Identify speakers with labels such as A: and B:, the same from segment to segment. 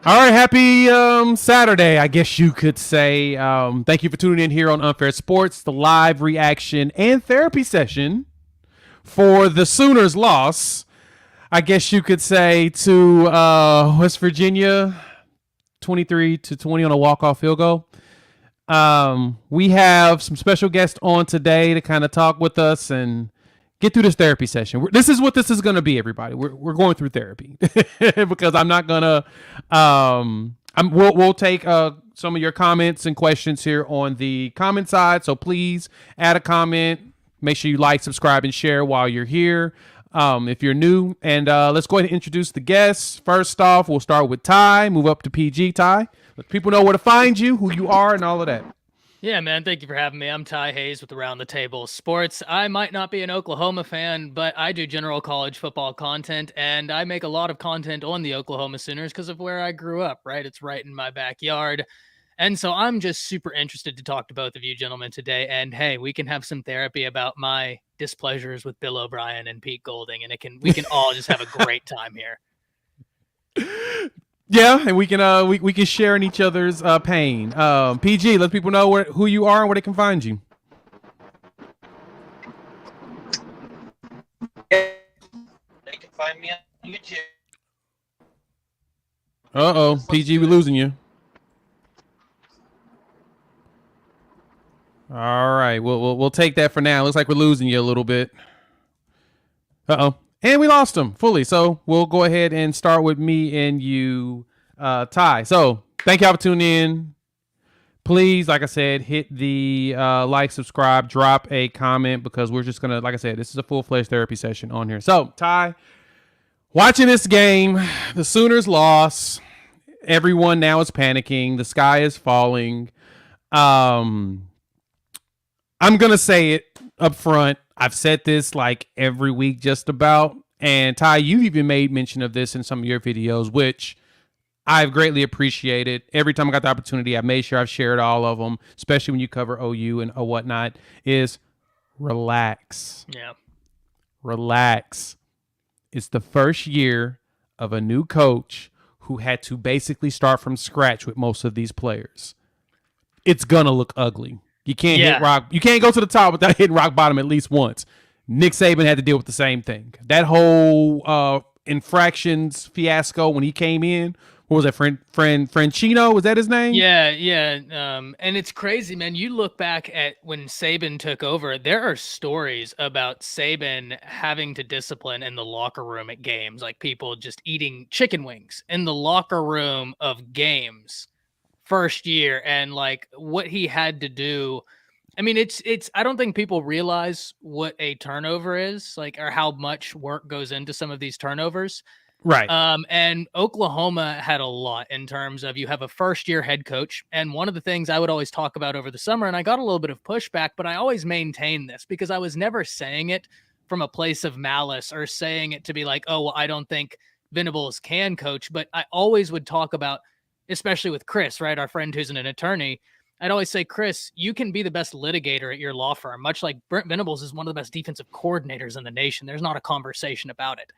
A: All right, happy Saturday, I guess you could say. Thank you for tuning in here on Unfair Sports, the live reaction and therapy session for the Sooners' loss. I guess you could say to West Virginia, 23-20 on a walk-off field goal. We have some special guests on today to kind of talk with us and get through this therapy session. This is what this is going to be, everybody. We're going through therapy because I'm not gonna. We'll take some of your comments and questions here on the comment side. So please add a comment. Make sure you like, subscribe, and share while you're here. If you're new, and let's go ahead and introduce the guests. First off, we'll start with Ty. Move up to PG. Ty, let people know where to find you, who you are, and all of that.
B: Yeah, man. Thank you for having me. I'm Ty Hayes with Around the Table Sports. I might not be an Oklahoma fan, but I do general college football content, and I make a lot of content on the Oklahoma Sooners because of where I grew up, right? It's right in my backyard. And so I'm just super interested to talk to both of you gentlemen today. And hey, we can have some therapy about my displeasures with Bill O'Brien and Pete Golding, and we can all just have a great time here.
A: Yeah, and we can share in each other's pain. PG, let people know who you are and where they can find you.
C: They can find me on YouTube.
A: PG, we're losing you. All right, we'll take that for now. Looks like we're losing you a little bit. And we lost him fully. So we'll go ahead and start with me and you, Ty. So thank y'all for tuning in. Please, like I said, hit the like, subscribe, drop a comment because we're just going to, like I said, this is a full-fledged therapy session on here. So, Ty, watching this game, the Sooners lost. Everyone now is panicking. The sky is falling. I'm going to say it up front. I've said this like every week just about. And Ty, you've even made mention of this in some of your videos, which I've greatly appreciated. Every time I got the opportunity, I made sure I've shared all of them, especially when you cover OU and whatnot, is relax.
B: Yeah.
A: Relax. It's the first year of a new coach who had to basically start from scratch with most of these players. It's going to look ugly. You can't hit rock. You can't go to the top without hitting rock bottom at least once. Nick Saban had to deal with the same thing. That whole infractions fiasco when he came in. What was that? Franchino? Was that his name?
B: Yeah. And it's crazy, man. You look back at when Saban took over, there are stories about Saban having to discipline in the locker room at games, like people just eating chicken wings in the locker room of games first year, and like what he had to do. I mean, it's I don't think people realize what a turnover is, like, or how much work goes into some of these turnovers.
A: Right.
B: And Oklahoma had a lot in terms of you have a first year head coach. And one of the things I would always talk about over the summer, and I got a little bit of pushback, but I always maintain this because I was never saying it from a place of malice or saying it to be like, oh, well, I don't think Venables can coach. But I always would talk about, especially with Chris, right? Our friend who's an attorney. I'd always say, Chris, you can be the best litigator at your law firm, much like Brent Venables is one of the best defensive coordinators in the nation. There's not a conversation about it.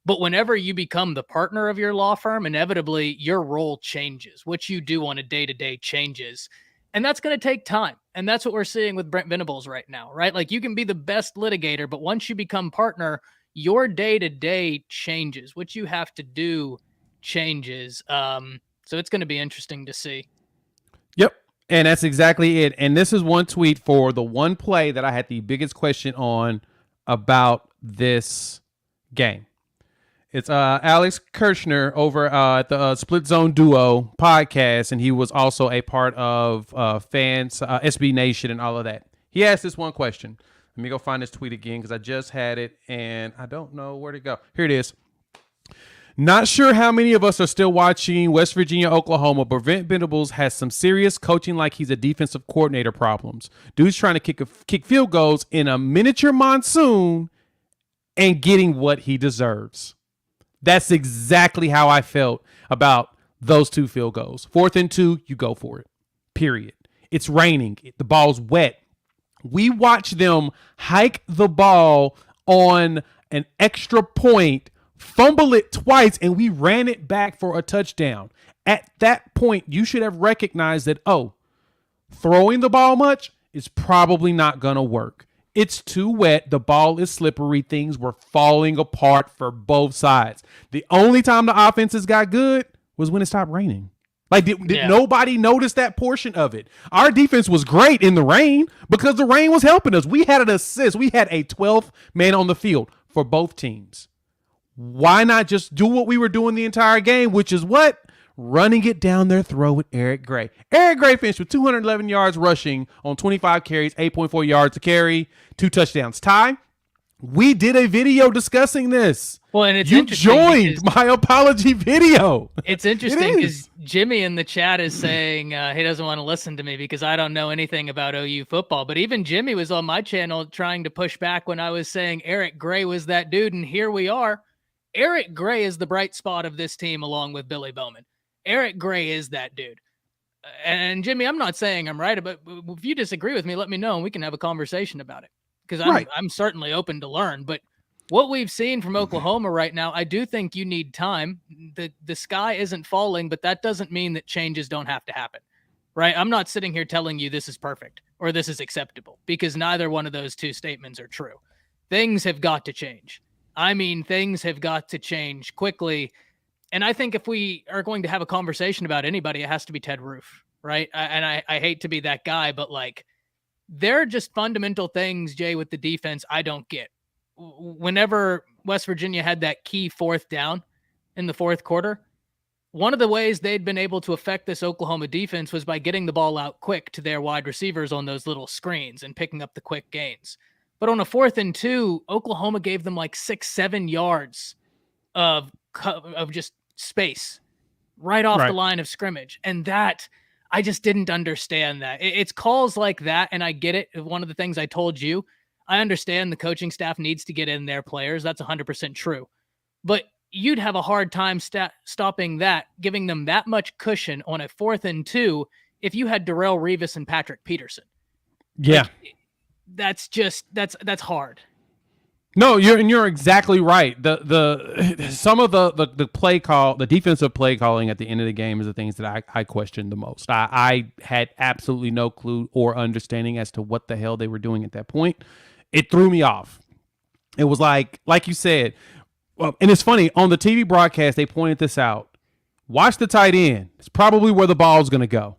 B: But whenever you become the partner of your law firm, inevitably your role changes. What you do on a day-to-day changes. And that's going to take time. And that's what we're seeing with Brent Venables right now, right? Like, you can be the best litigator, but once you become partner, your day-to-day changes. What you have to do changes. So it's going to be interesting to see.
A: Yep. And that's exactly it. And this is one tweet for the one play that I had the biggest question on about this game. It's Alex Kirshner over at the Split Zone Duo podcast, and he was also a part of fans, SB Nation, and all of that. He asked this one question. Let me go find this tweet again because I just had it, and I don't know where to go. Here it is. Not sure how many of us are still watching West Virginia, Oklahoma, but Brent Venables has some serious coaching like he's a defensive coordinator problems. Dude's trying to kick field goals in a miniature monsoon and getting what he deserves. That's exactly how I felt about those two field goals. 4th and 2, you go for it. Period. It's raining. The ball's wet. We watched them hike the ball on an extra point, fumble it twice, and we ran it back for a touchdown. at that point, you should have recognized that, throwing the ball much is probably not going to work. It's too wet. The ball is slippery. Things were falling apart for both sides. The only time the offenses got good was when it stopped raining. Like, did nobody notice that portion of it? Our defense was great in the rain because the rain was helping us. We had an assist. We had a 12th man on the field for both teams. Why not just do what we were doing the entire game, which is what? Running it down their throat with Eric Gray. Eric Gray finished with 211 yards rushing on 25 carries, 8.4 yards to carry, 2 touchdowns. Ty, we did a video discussing this.
B: Well, and it's
A: you
B: interesting
A: joined my apology video.
B: It's interesting because Jimmy in the chat is saying he doesn't want to listen to me because I don't know anything about OU football. But even Jimmy was on my channel trying to push back when I was saying Eric Gray was that dude, and here we are. Eric Gray is the bright spot of this team along with Billy Bowman. Eric Gray is that dude. And Jimmy, I'm not saying I'm right, but if you disagree with me, let me know and we can have a conversation about it. Because I'm certainly open to learn. But what we've seen from Oklahoma right now, I do think you need time. The sky isn't falling, but that doesn't mean that changes don't have to happen. Right? I'm not sitting here telling you this is perfect or this is acceptable because neither one of those two statements are true. Things have got to change. I mean, things have got to change quickly. And I think if we are going to have a conversation about anybody, it has to be Ted Roof, right? I hate to be that guy, but like, there are just fundamental things, Jay, with the defense I don't get. Whenever West Virginia had that key 4th down in the 4th quarter, one of the ways they'd been able to affect this Oklahoma defense was by getting the ball out quick to their wide receivers on those little screens and picking up the quick gains. But on a 4th and 2, Oklahoma gave them like 6-7 yards of just space right off the line of scrimmage. And that, I just didn't understand that. It's calls like that, and I get it. One of the things I told you, I understand the coaching staff needs to get in their players. That's 100% true. But you'd have a hard time stopping that, giving them that much cushion on a 4th and 2 if you had Darrelle Revis and Patrick Peterson.
A: Yeah.
B: That's hard.
A: No, you're exactly right. Some of the play call, the defensive play calling at the end of the game is the things that I questioned the most. I had absolutely no clue or understanding as to what the hell they were doing at that point. It threw me off. It was like you said, well, and it's funny, on the TV broadcast, they pointed this out. Watch the tight end. It's probably where the ball's going to go.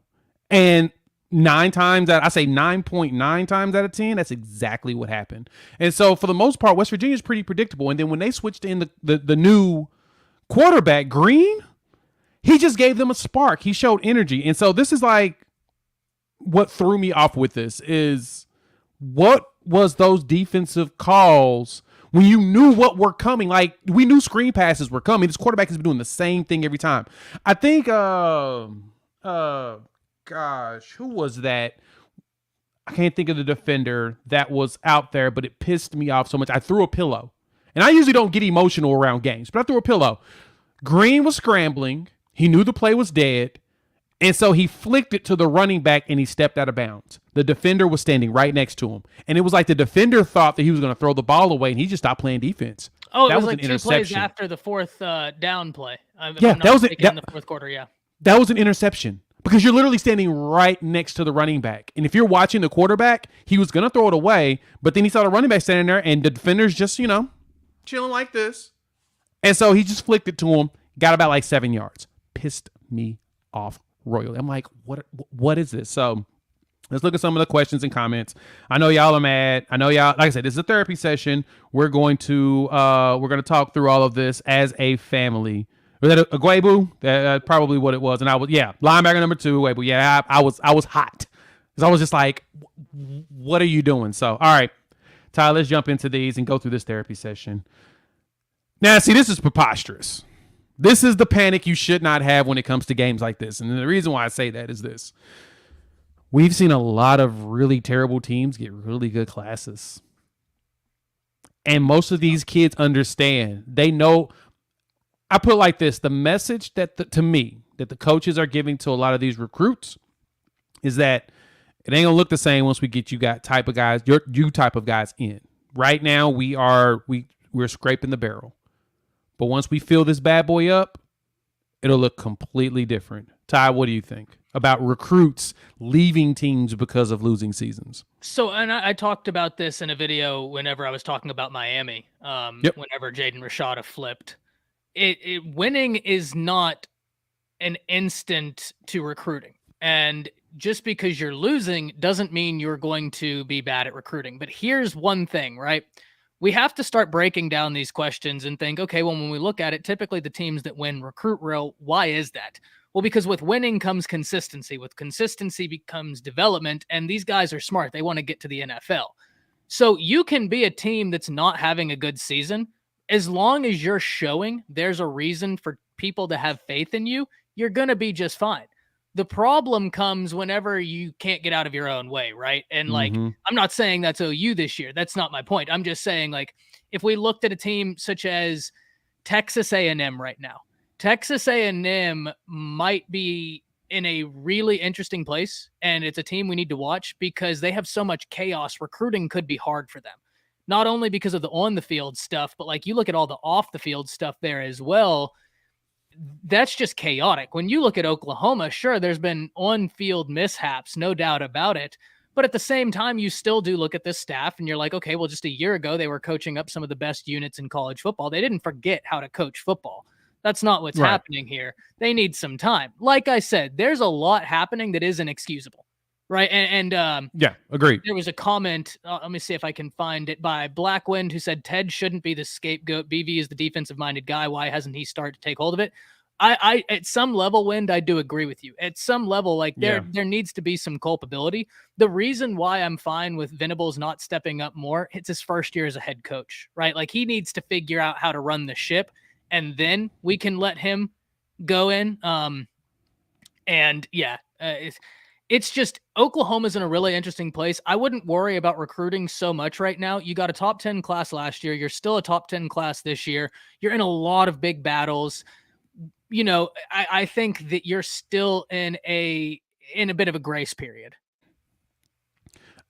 A: And 9.9 times out of 10, that's exactly what happened. And so for the most part, West Virginia is pretty predictable. And then when they switched in the new quarterback, Green, he just gave them a spark. He showed energy. And so this is like what threw me off with this is what was those defensive calls when you knew what were coming? Like, we knew screen passes were coming. This quarterback has been doing the same thing every time. I think gosh, who was that? I can't think of the defender that was out there, but it pissed me off so much. I threw a pillow. And I usually don't get emotional around games, but I threw a pillow. Green was scrambling. He knew the play was dead. And so he flicked it to the running back and he stepped out of bounds. The defender was standing right next to him. And it was like the defender thought that he was going to throw the ball away and he just stopped playing defense.
B: Oh, that was like 2 plays after the 4th down play.
A: That was in
B: the 4th quarter, yeah.
A: That was an interception. Because you're literally standing right next to the running back. And if you're watching the quarterback, he was going to throw it away, but then he saw the running back standing there and the defender's just, chilling like this. And so he just flicked it to him, got about like 7 yards. Pissed me off royally. I'm like, what is this? So let's look at some of the questions and comments. I know y'all are mad. I know y'all, like I said, this is a therapy session. We're going to talk through all of this as a family. Was that a Guebu? That's probably what it was. And linebacker number 2, Guebu. Yeah, I was hot. Because I was just like, what are you doing? So, all right, Ty, let's jump into these and go through this therapy session. Now, see, this is preposterous. This is the panic you should not have when it comes to games like this. And the reason why I say that is this. We've seen a lot of really terrible teams get really good classes. And most of these kids understand. They know. I put it like this. The message that to me, that the coaches are giving to a lot of these recruits is that it ain't going to look the same once we get you type of guys in. Right now, we're scraping the barrel. But once we fill this bad boy up, it'll look completely different. Ty, what do you think about recruits leaving teams because of losing seasons?
B: So, and I talked about this in a video whenever I was talking about Miami.
A: Yep.
B: Whenever Jaden Rashada flipped, winning is not an instant to recruiting, and just because you're losing doesn't mean you're going to be bad at recruiting. But here's one thing, right? We have to start breaking down these questions and think, okay, well, when we look at it, typically the teams that win recruit real. Why is that? Well, because with winning comes consistency. With consistency becomes development, and these guys are smart. They want to get to the NFL. So you can be a team that's not having a good season. As long as you're showing there's a reason for people to have faith in you, you're going to be just fine. The problem comes whenever you can't get out of your own way, right? And like, I'm not saying that's OU this year. That's not my point. I'm just saying, like, if we looked at a team such as Texas A&M right now, Texas A&M might be in a really interesting place, and it's a team we need to watch because they have so much chaos. Recruiting could be hard for them, not only because of the on the field stuff, but like you look at all the off the field stuff there as well. That's just chaotic. When you look at Oklahoma, sure, there's been on-field mishaps, no doubt about it. But at the same time, you still do look at this staff and you're like, okay, well, just a year ago, they were coaching up some of the best units in college football. They didn't forget how to coach football. That's not what's happening here. They need some time. Like I said, there's a lot happening that is inexcusable, right?
A: Yeah, agreed.
B: There was a comment, let me see if I can find it, by Blackwind, who said Ted shouldn't be the scapegoat. BV is the defensive-minded guy. Why hasn't he started to take hold of it? I at some level, Wind, I do agree with you. At some level, like there needs to be some culpability. The reason why I'm fine with Venables not stepping up more, it's his first year as a head coach, right? Like he needs to figure out how to run the ship, and then we can let him go in. It's just Oklahoma's in a really interesting place. I wouldn't worry about recruiting so much right now. You got a top 10 class last year. You're still a top 10 class this year. You're in a lot of big battles. You know, I think that you're still in a bit of a grace period.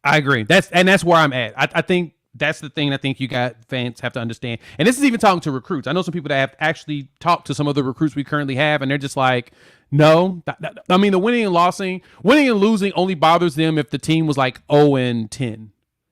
A: I agree. That's where I'm at. I think that's the thing I think you got fans have to understand. And this is even talking to recruits. I know some people that have actually talked to some of the recruits we currently have, and they're just like, no. I mean, the winning and losing only bothers them if the team was like 0-10.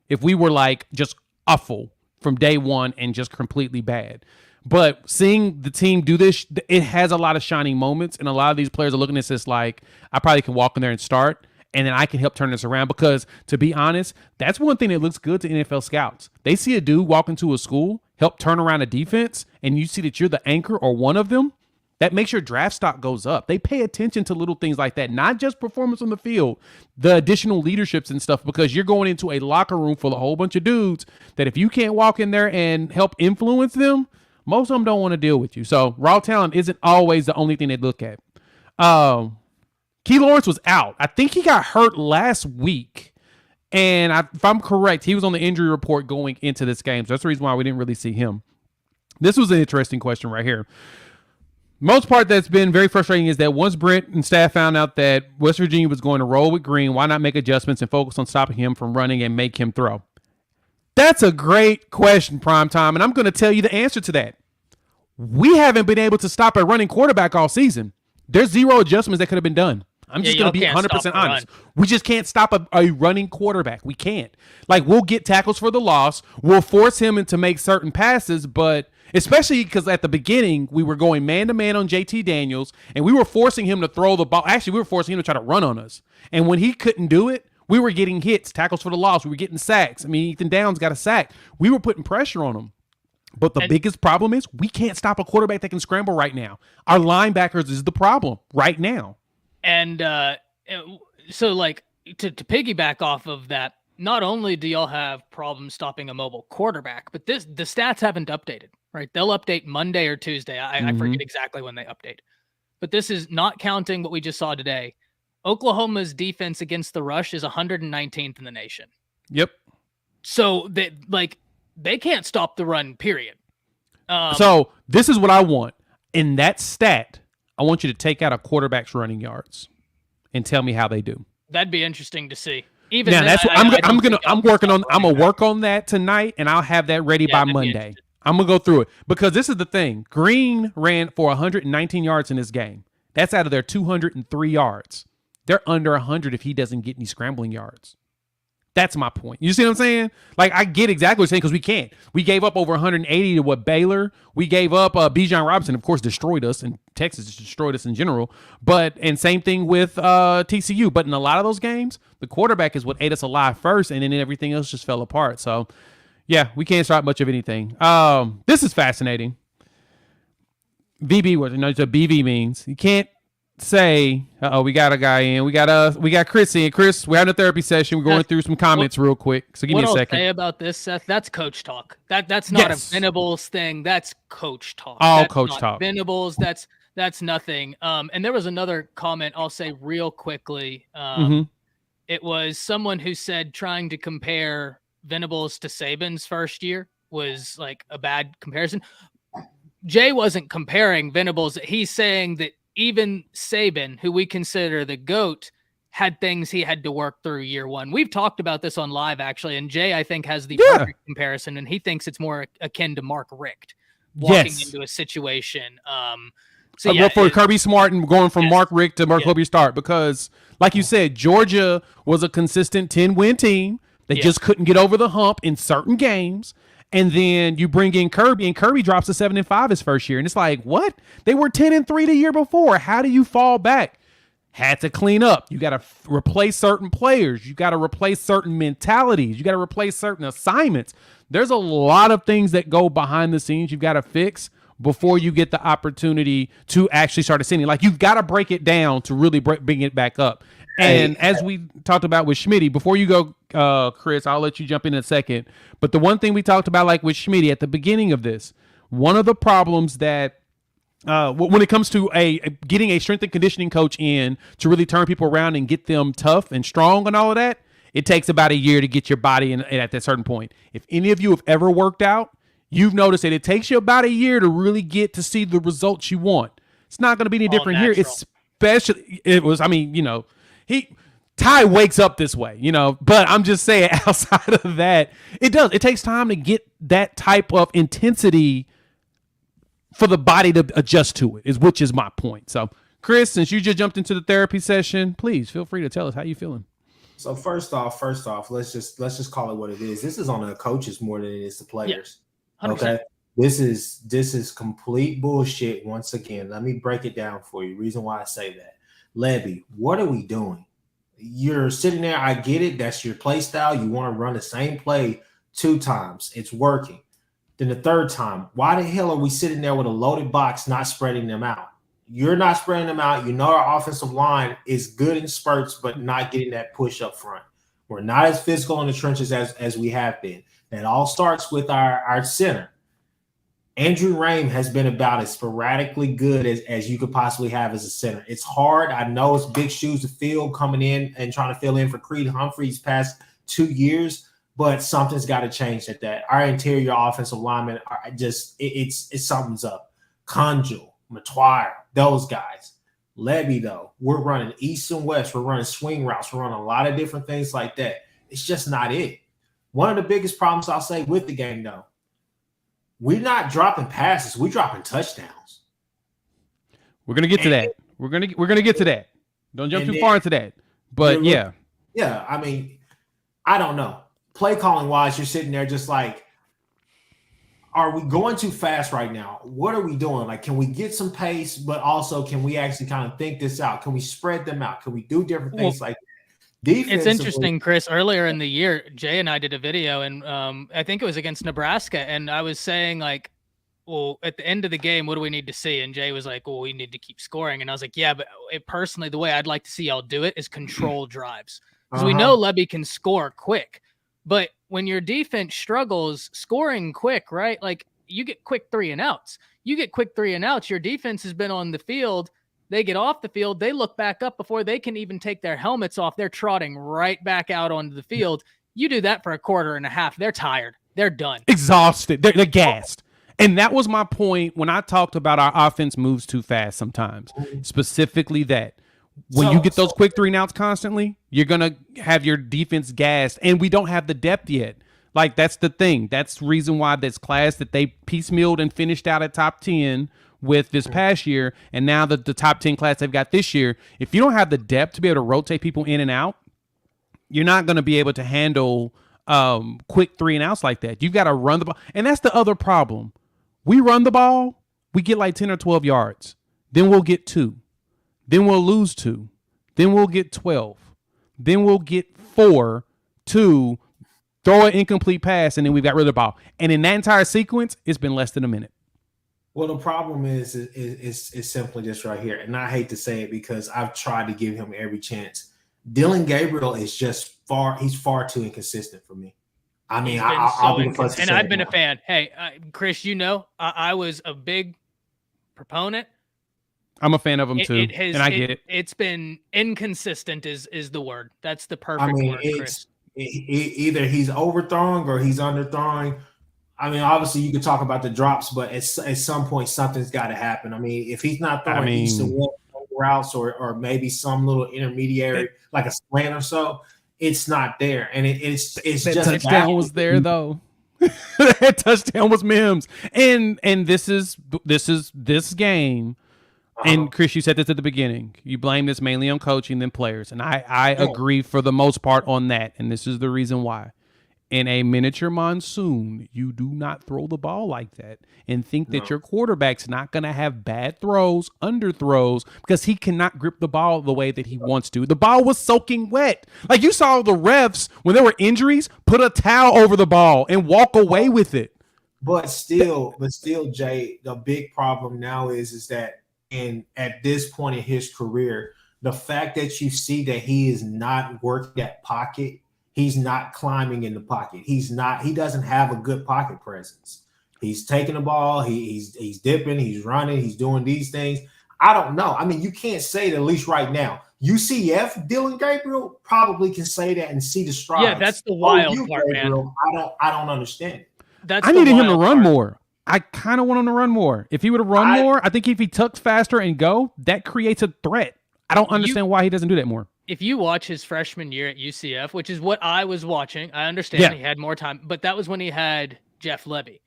A: If we were like just awful from day one and just completely bad. But seeing the team do this, it has a lot of shining moments, and a lot of these players are looking at this like, I probably can walk in there and start, and then I can help turn this around. Because, to be honest, that's one thing that looks good to NFL scouts. They see a dude walk into a school, help turn around a defense, and you see that you're the anchor or one of them, that makes your draft stock goes up. They pay attention to little things like that, not just performance on the field, the additional leaderships and stuff, because you're going into a locker room full of a whole bunch of dudes that if you can't walk in there and help influence them, most of them don't want to deal with you. So raw talent isn't always the only thing they look at. Key Lawrence was out. I think he got hurt last week. And if I'm correct, he was on the injury report going into this game. So that's the reason why we didn't really see him. This was an interesting question right here. Most part that's been very frustrating is that once Brent and staff found out that West Virginia was going to roll with Green, why not make adjustments and focus on stopping him from running and make him throw? That's a great question, Primetime, and I'm going to tell you the answer to that. We haven't been able to stop a running quarterback all season. There's zero adjustments that could have been done. I'm just going to be 100% honest. We just can't stop a running quarterback. We can't. Like, we'll get tackles for the loss. We'll force him to make certain passes, but especially because at the beginning, we were going man-to-man on JT Daniels, and we were forcing him to throw the ball. Actually, we were forcing him to try to run on us. And when he couldn't do it, we were getting hits, tackles for the loss. We were getting sacks. I mean, Ethan Downs got a sack. We were putting pressure on him. But the biggest problem is we can't stop a quarterback that can scramble right now. Our linebackers is the problem right now.
B: And so, like, to piggyback off of that, not only do y'all have problems stopping a mobile quarterback, but the stats haven't updated, right? They'll update Monday or Tuesday. I forget exactly when they update. But this is not counting what we just saw today. Oklahoma's defense against the rush is 119th in the nation.
A: Yep.
B: So they can't stop the run, period.
A: So this is what I want. In that stat, I want you to take out a quarterback's running yards and tell me how they do.
B: That'd be interesting to see. Even
A: now,
B: then,
A: I'm gonna work on that tonight, and I'll have that ready by Monday. I'm going to go through it because this is the thing. Green ran for 119 yards in this game. That's out of their 203 yards. They're under 100 if he doesn't get any scrambling yards. That's my point. You see what I'm saying? Like, I get exactly what you're saying because we can't. We gave up over 180 to what Baylor. We gave up Bijan Robinson, of course, destroyed us, and Texas just destroyed us in general. And same thing with TCU. But in a lot of those games, the quarterback is what ate us alive first, and then everything else just fell apart. So, yeah, we can't start much of anything. This is fascinating. VB, what BV means. You can't say, we got a guy in. We got Chris in. Chris, we're having a therapy session. We're going through some comments real quick. So give me a second.
B: What I'll say about this, Seth, that's coach talk. That's not a Venables thing. That's coach talk. That's
A: coach
B: not
A: talk.
B: Venables, that's nothing. And there was another comment I'll say real quickly. It was someone who said trying to compare Venables to Saban's first year was like a bad comparison. Jay wasn't comparing Venables. He's saying that even Saban, who we consider the GOAT, had things he had to work through year one. We've talked about this on live, actually, and Jay, I think, has the perfect comparison, and he thinks it's more akin to Mark Richt walking into a situation.
A: For Kirby Smart and going from Mark Richt to Mark Kirby Start, because, like you said, Georgia was a consistent 10-win team. They just couldn't get over the hump in certain games. And then you bring in Kirby, and Kirby drops to 7-5 his first year. And it's like, what? They were 10-3 the year before. How do you fall back? Had to clean up. You got to replace certain players. You got to replace certain mentalities. You got to replace certain assignments. There's a lot of things that go behind the scenes you've got to fix before you get the opportunity to actually start ascending. Like, you've got to break it down to really bring it back up. And as we talked about with Schmitty, before you go, Chris, I'll let you jump in a second. But the one thing we talked about, like with Schmitty at the beginning of this, one of the problems that when it comes to getting a strength and conditioning coach in to really turn people around and get them tough and strong and all of that, it takes about a year to get your body in at that certain point. If any of you have ever worked out, you've noticed that it takes you about a year to really get to see the results you want. It's not going to be any different here. Ty wakes up this way, but I'm just saying outside of that, it takes time to get that type of intensity for the body to adjust to it, which is my point. So, Chris, since you just jumped into the therapy session, please feel free to tell us how you feeling.
D: So first off, let's just call it what it is. This is on the coaches more than it is the players. Yeah, okay. This is complete bullshit. Once again, let me break it down for you. Reason why I say that. Levy, what are we doing? You're sitting there. I get it. That's your play style. You want to run the same play 2 times. It's working. Then the third time, why the hell are we sitting there with a loaded box, not spreading them out? You're not spreading them out. You know our offensive line is good in spurts, but not getting that push up front. We're not as physical in the trenches as we have been. That all starts with our center. Andrew Raym has been about as sporadically good as you could possibly have as a center. It's hard. I know it's big shoes to fill coming in and trying to fill in for Creed Humphreys past 2 years, but something's got to change at that. Our interior offensive linemen are just it's something's up. Conjul, Matuire, those guys. Levy, though, we're running east and west. We're running swing routes. We're running a lot of different things like that. It's just not it. One of the biggest problems I'll say with the game, though, we're not dropping passes. We're dropping touchdowns.
A: We're gonna get to that. We're gonna get to that. Don't jump too far into that. But yeah.
D: I mean, I don't know. Play calling wise, you're sitting there just like, are we going too fast right now? What are we doing? Like, can we get some pace, but also can we actually kind of think this out? Can we spread them out? Can we do different things like that?
B: It's interesting, Chris. Earlier in the year, Jay and I did a video, and I think it was against Nebraska, and I was saying, like, well, at the end of the game, what do we need to see? And Jay was like, well, we need to keep scoring. And I was like, yeah, but personally, the way I'd like to see y'all do it is control drives. Because we know Levy can score quick. But when your defense struggles scoring quick, right, like, you get quick 3 and outs. You get quick 3 and outs, your defense has been on the field. They get off the field. They look back up before they can even take their helmets off. They're trotting right back out onto the field. You do that for a quarter and a half. They're tired. They're done.
A: Exhausted. They're gassed. And that was my point when I talked about our offense moves too fast sometimes. Specifically that. When you get those quick 3 and outs constantly, you're going to have your defense gassed. And we don't have the depth yet. Like, that's the thing. That's the reason why this class that they piecemealed and finished out at top 10 with this past year, and now the top 10 class they've got this year, if you don't have the depth to be able to rotate people in and out, you're not going to be able to handle quick 3-and-outs like that. You've got to run the ball. And that's the other problem. We run the ball, we get like 10 or 12 yards. Then we'll get 2. Then we'll lose 2. Then we'll get 12. Then we'll get 4, 2, throw an incomplete pass, and then we've got rid of the ball. And in that entire sequence, it's been less than a minute.
D: Well, the problem is simply this right here. And I hate to say it because I've tried to give him every chance. Dylan Gabriel is just he's far too inconsistent for me. I mean, I'll be the first to say
B: I've been
D: it.
B: A fan. Hey, Chris, I was a big proponent.
A: I'm a fan of him too, and I get it.
B: It's been inconsistent is the word. That's the perfect word, Chris.
D: Either he's overthrowing or he's underthrowing. I mean, obviously you could talk about the drops, but at some point something's got to happen. I mean, if he's not throwing east and west routes or maybe some little intermediary like a slant or so, it's not there. And it's
A: that
D: just
A: touchdown was there though. That touchdown was Mims, and this game. And Chris, you said this at the beginning. You blame this mainly on coaching than players, and I agree for the most part on that. And this is the reason why. In a miniature monsoon, you do not throw the ball like that and think that your quarterback's not going to have bad throws, underthrows, because he cannot grip the ball the way that he wants to. The ball was soaking wet. Like, you saw the refs, when there were injuries, put a towel over the ball and walk away with it.
D: But still, Jay, the big problem now is that at this point in his career, the fact that you see that he is not working that pocket, he's not climbing in the pocket. He doesn't have a good pocket presence. He's taking the ball, he's dipping, he's running, he's doing these things. I don't know. I mean, you can't say that, at least right now. UCF, Dylan Gabriel probably can say that and see the strides.
B: Yeah, that's the wild part,
D: Gabriel, man. I don't understand it.
A: I needed him to run more. I kind of want him to run more. If he would have run more, I think if he tucks faster and go, that creates a threat. I don't understand why he doesn't do that more.
B: If you watch his freshman year at UCF, which is what I was watching, I understand he had more time, but that was when he had Jeff Levy.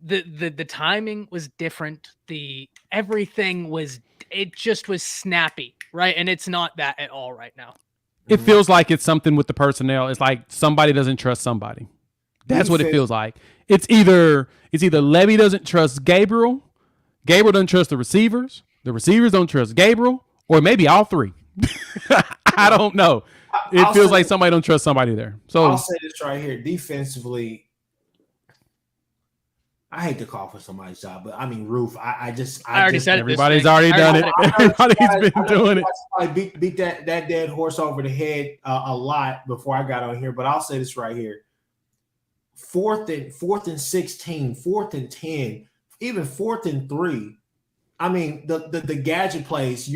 B: The timing was different. Everything was snappy, right? And it's not that at all right now.
A: It feels like it's something with the personnel. It's like somebody doesn't trust somebody. That's what it feels like. It's either Levy doesn't trust Gabriel doesn't trust the receivers don't trust Gabriel, or maybe all three. I don't know. It feels like somebody don't trust somebody there. So
D: I'll say this right here. Defensively, I hate to call for somebody's job, but I mean, Roof, I
B: already said it.
A: Everybody's already done it. Everybody's been doing it.
D: I beat that dead horse over the head a lot before I got on here, but I'll say this right here. Fourth and 16, 4th and 10, even 4th and 3. I mean, the gadget plays,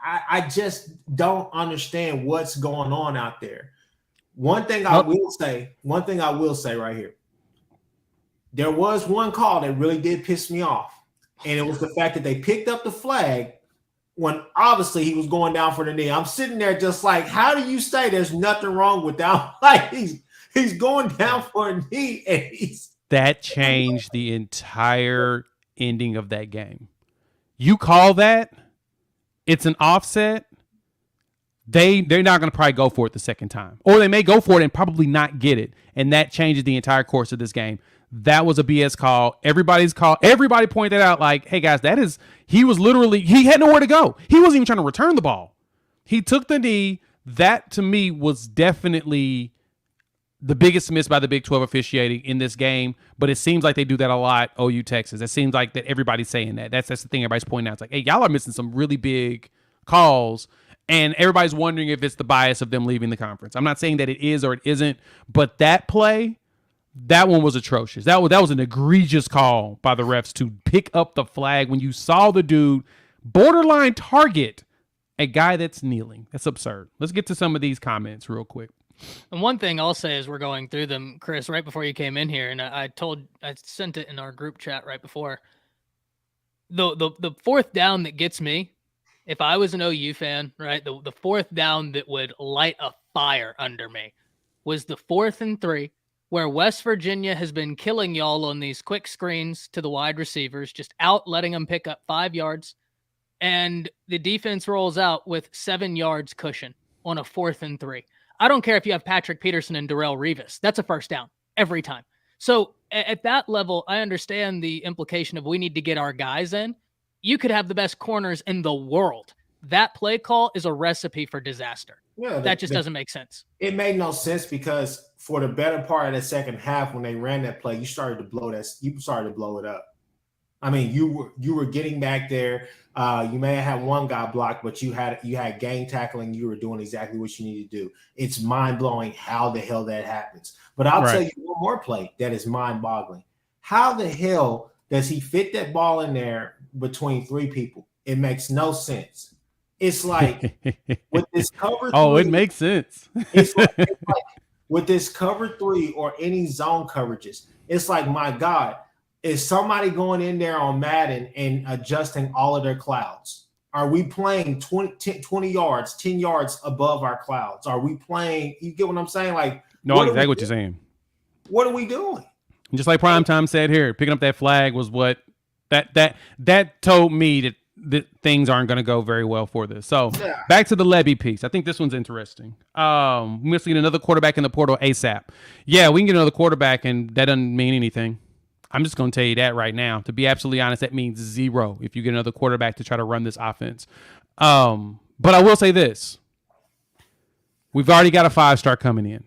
D: I just don't understand what's going on out there. One thing I will say right here. There was one call that really did piss me off, and it was the fact that they picked up the flag when obviously he was going down for the knee. I'm sitting there just like, how do you say there's nothing wrong with that? Like, he's going down for a knee, and
A: that changed the entire ending of that game. You call that, it's an offset, they're not going to probably go for it the second time. Or they may go for it and probably not get it. And that changes the entire course of this game. That was a BS call. Everybody pointed that out like, hey guys, he had nowhere to go. He wasn't even trying to return the ball. He took the knee. That to me was definitely the biggest miss by the Big 12 officiating in this game, but it seems like they do that a lot, OU Texas. It seems like that everybody's saying that. That's the thing everybody's pointing out. It's like, hey, y'all are missing some really big calls, and everybody's wondering if it's the bias of them leaving the conference. I'm not saying that it is or it isn't, but that play, that one was atrocious. That was an egregious call by the refs to pick up the flag when you saw the dude borderline target a guy that's kneeling. That's absurd. Let's get to some of these comments real quick.
B: And one thing I'll say as we're going through them, Chris, right before you came in here, and I sent it in our group chat right before. The fourth down that gets me, if I was an OU fan, right, the fourth down that would light a fire under me was the 4th and 3 where West Virginia has been killing y'all on these quick screens to the wide receivers, just out letting them pick up 5 yards. And the defense rolls out with 7 yards cushion on a 4th and 3. I don't care if you have Patrick Peterson and Darrelle Revis. That's a first down every time. So at that level, I understand the implication of we need to get our guys in. You could have the best corners in the world. That play call is a recipe for disaster. Yeah, that just doesn't make sense.
D: It made no sense because for the better part of the second half, when they ran that play, you started to blow it up. I mean, you were getting back there. You may have had one guy blocked, but you had gang tackling. You were doing exactly what you need to do. It's mind blowing how the hell that happens. But I'll tell you one more play that is mind boggling. How the hell does he fit that ball in there between 3 people? It makes no sense. It's like with this cover 3.
A: Oh, it makes sense.
D: it's like with this cover 3 or any zone coverages, it's like, my God, is somebody going in there on Madden and adjusting all of their clouds? Are we playing 20 yards, 10 yards above our clouds? Are we playing? You get what I'm saying? Like,
A: no, exactly what you're saying.
D: What are we doing?
A: Just like Primetime said here, picking up that flag was what that told me that things aren't going to go very well for this. So back to the Levy piece. I think this one's interesting. We must get another quarterback in the portal ASAP. Yeah, we can get another quarterback, and that doesn't mean anything. I'm just going to tell you that right now. To be absolutely honest, that means 0 if you get another quarterback to try to run this offense. But I will say this. We've already got a 5-star coming in.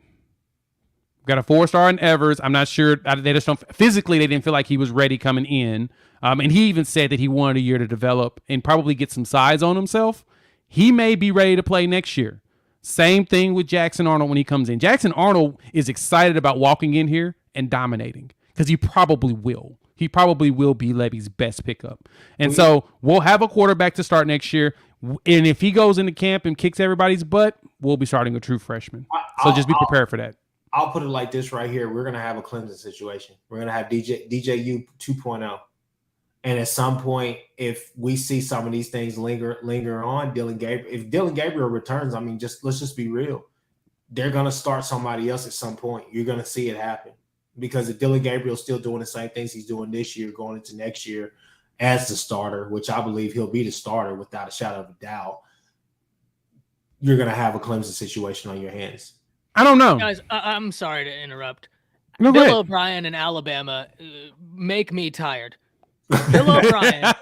A: We've got a 4-star in Evers. I'm not sure. They just don't physically. They didn't feel like he was ready coming in. And he even said that he wanted a year to develop and probably get some size on himself. He may be ready to play next year. Same thing with Jackson Arnold when he comes in. Jackson Arnold is excited about walking in here and dominating because he probably will. He probably will be Levy's best pickup. And so we'll have a quarterback to start next year. And if he goes into camp and kicks everybody's butt, we'll be starting a true freshman. So just be prepared for that.
D: I'll put it like this right here. We're going to have a Clemson situation. We're going to have DJU 2.0. And at some point, if we see some of these things linger on, if Dylan Gabriel returns, I mean, let's just be real. They're going to start somebody else at some point. You're going to see it happen. Because if Dylan Gabriel's still doing the same things he's doing this year, going into next year as the starter, which I believe he'll be the starter without a shadow of a doubt, you're going to have a Clemson situation on your hands.
A: I don't know.
B: Guys, I'm sorry to interrupt.
A: No,
B: Bill O'Brien in Alabama make me tired. Bill O'Brien,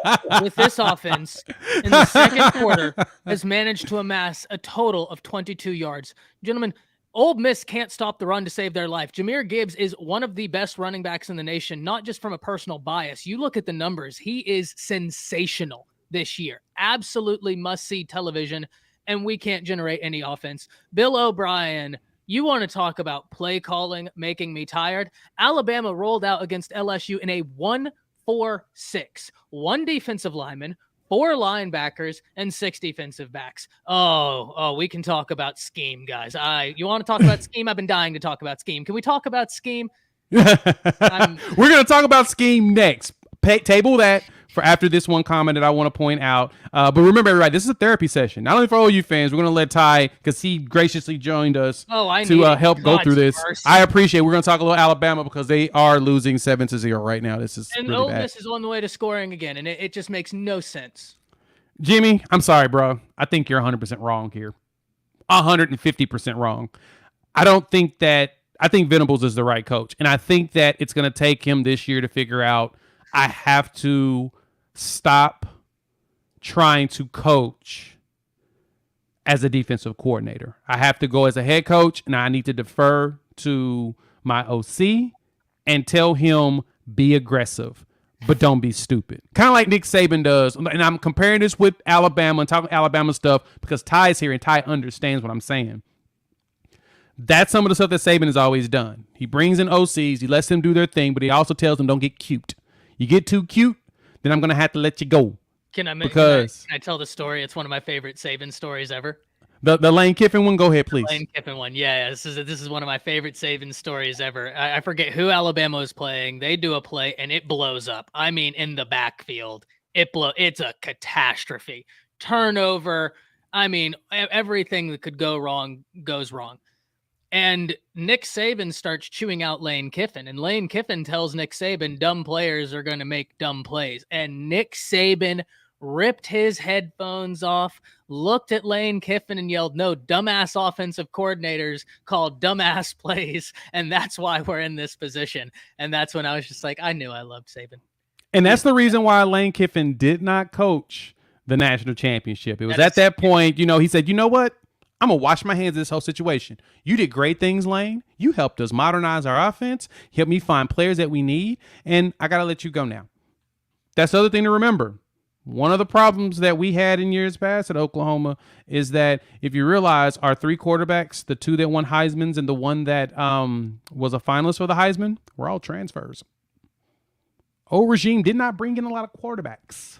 B: with this offense, in the second quarter, has managed to amass a total of 22 yards. Gentlemen, Ole Miss can't stop the run to save their life. Jahmyr Gibbs is one of the best running backs in the nation, not just from a personal bias. You look at the numbers. He is sensational this year. Absolutely must-see television, and we can't generate any offense. Bill O'Brien, you want to talk about play calling, making me tired? Alabama rolled out against LSU in a 1-4-6. 1 defensive lineman, 4 linebackers, and 6 defensive backs. Oh, we can talk about scheme, guys. You want to talk about scheme? I've been dying to talk about scheme. Can we talk about scheme?
A: We're going to talk about scheme next. Table that for after this one comment that I want to point out. But remember, everybody, this is a therapy session. Not only for all you fans, we're going to let Ty, because he graciously joined us to help go through this. Mercy. I appreciate it. We're going to talk a little Alabama because they are losing 7-0 right now. This is
B: and
A: really bad.
B: Ole Miss is on the way to scoring again, and it just makes no sense.
A: Jimmy, I'm sorry, bro. I think you're 100% wrong here. 150% wrong. I think Venables is the right coach, and I think that it's going to take him this year to figure out I have to stop trying to coach as a defensive coordinator. I have to go as a head coach, and I need to defer to my OC and tell him be aggressive, but don't be stupid. Kind of like Nick Saban does. And I'm comparing this with Alabama and talking Alabama stuff because Ty's here and Ty understands what I'm saying. That's some of the stuff that Saban has always done. He brings in OCs, he lets them do their thing, but he also tells them don't get cute. You get too cute, then I'm going to have to let you go.
B: Can I tell the story? It's one of my favorite Saban stories ever.
A: The Lane Kiffin one? Go ahead, please.
B: The Lane Kiffin one. Yeah, this is one of my favorite Saban stories ever. I forget who Alabama was playing. They do a play, and it blows up. I mean, in the backfield, it's a catastrophe. Turnover. I mean, everything that could go wrong goes wrong. And Nick Saban starts chewing out Lane Kiffin, and Lane Kiffin tells Nick Saban dumb players are going to make dumb plays. And Nick Saban ripped his headphones off, looked at Lane Kiffin and yelled, "No, dumbass offensive coordinators call dumbass plays." And that's why we're in this position. And that's when I was just like, I knew I loved Saban.
A: And that's the reason why Lane Kiffin did not coach the national championship. It was at that point, he said, you know what? I'm going to wash my hands of this whole situation. You did great things, Lane. You helped us modernize our offense, helped me find players that we need, and I got to let you go now. That's the other thing to remember. One of the problems that we had in years past at Oklahoma is that if you realize our 3 quarterbacks, the 2 that won Heismans and the one that was a finalist for the Heisman, were all transfers. Old regime did not bring in a lot of quarterbacks.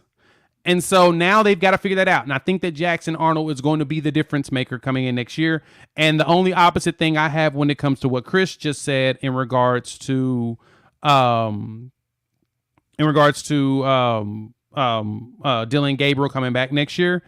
A: And so now they've got to figure that out. And I think that Jackson Arnold is going to be the difference maker coming in next year. And the only opposite thing I have when it comes to what Chris just said in regards to Dylan Gabriel coming back next year,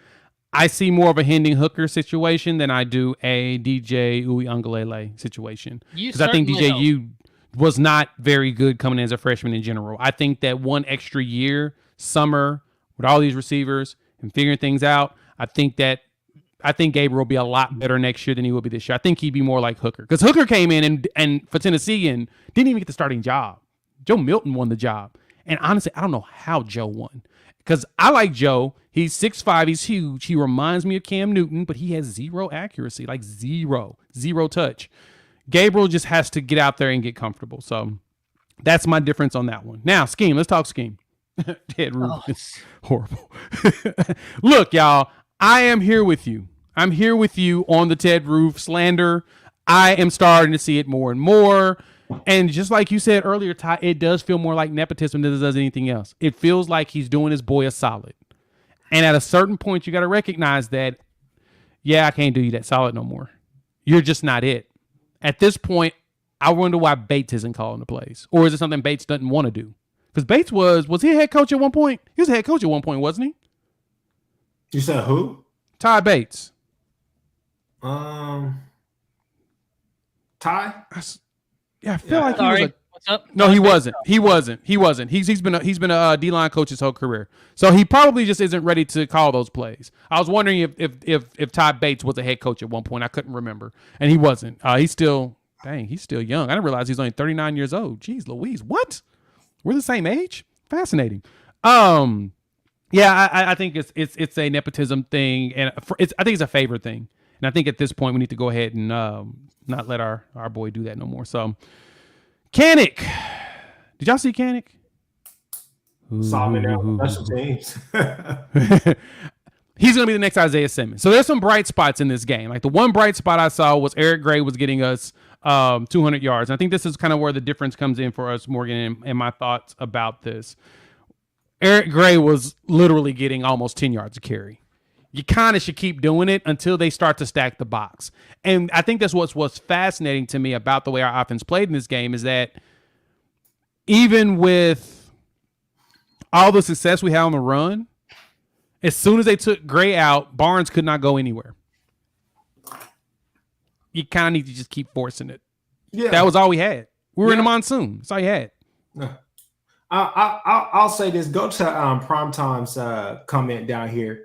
A: I see more of a Hendon Hooker situation than I do a DJ Uiagalelei situation. Because I think DJU was not very good coming in as a freshman in general. I think that one extra year, summer, with all these receivers and figuring things out, I think Gabriel will be a lot better next year than he will be this year. I think he'd be more like Hooker. Because Hooker came in and for Tennessee and didn't even get the starting job. Joe Milton won the job. And honestly, I don't know how Joe won. Because I like Joe. He's 6'5", he's huge. He reminds me of Cam Newton, but he has zero accuracy, like zero touch. Gabriel just has to get out there and get comfortable. So that's my difference on that one. Now, scheme. Let's talk scheme. Ted Roof is horrible. Look, y'all, I am here with you. I'm here with you on the Ted Roof slander. I am starting to see it more and more. And just like you said earlier, Ty, it does feel more like nepotism than it does anything else. It feels like he's doing his boy a solid. And at a certain point, you got to recognize that, I can't do you that solid no more. You're just not it. At this point, I wonder why Bates isn't calling the plays. Or is it something Bates doesn't want to do? Because Bates was he a head coach at one point? He was a head coach at one point, wasn't he?
D: You said who?
A: Ty Bates.
D: Ty?
A: Yeah, I feel like
B: Sorry.
A: he was
B: What's up?
A: No, he wasn't. He wasn't. He's been a D-line coach his whole career. So he probably just isn't ready to call those plays. I was wondering if Ty Bates was a head coach at one point. I couldn't remember. And he wasn't. He's still young. I didn't realize he's only 39 years old. Jeez Louise. What? We're the same age? Fascinating. I think it's a nepotism thing, and I think it's a favor thing. And I think at this point we need to go ahead and not let our boy do that no more. So, Kanik, did y'all see Kanik?
D: Saw him in there special teams.
A: He's going to be the next Isaiah Simmons. So there's some bright spots in this game. Like the one bright spot I saw was Eric Gray was getting us 200 yards. And I think this is kind of where the difference comes in for us, Morgan, and my thoughts about this. Eric Gray was literally getting almost 10 yards a carry. You kind of should keep doing it until they start to stack the box. And I think that's what's fascinating to me about the way our offense played in this game is that even with all the success we had on the run, as soon as they took Gray out, Barnes could not go anywhere. You kind of need to just keep forcing it. Yeah, that was all we had. We were in the monsoon. That's all you had.
D: I'll say this. Go to Primetime's comment down here.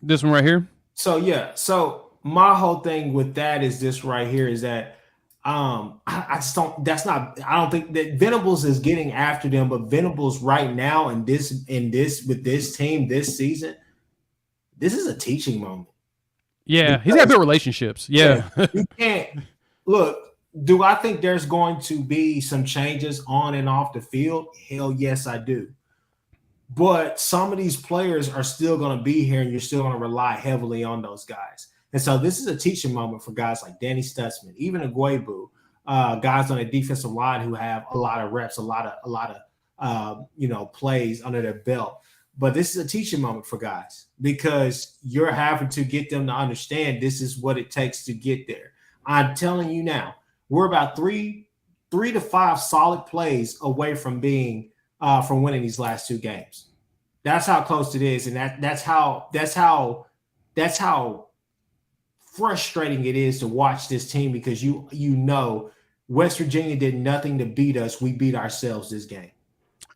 A: This one right here.
D: So my whole thing with that is this right here is that I just don't. That's not. I don't think that Venables is getting after them, but Venables right now with this team this season, this is a teaching moment.
A: Yeah, he's got good relationships. Yeah.
D: You can't look. Do I think there's going to be some changes on and off the field? Hell yes, I do. But some of these players are still going to be here, and you're still going to rely heavily on those guys. And so this is a teaching moment for guys like Danny Stutzman, even Agwebu, guys on the defensive line who have a lot of reps, a lot of plays under their belt. But this is a teaching moment for guys because you're having to get them to understand this is what it takes to get there. I'm telling you now, we're about three to five solid plays away from being from winning these last two games. That's how close it is, and that's how frustrating it is to watch this team because you know West Virginia did nothing to beat us. We beat ourselves this game.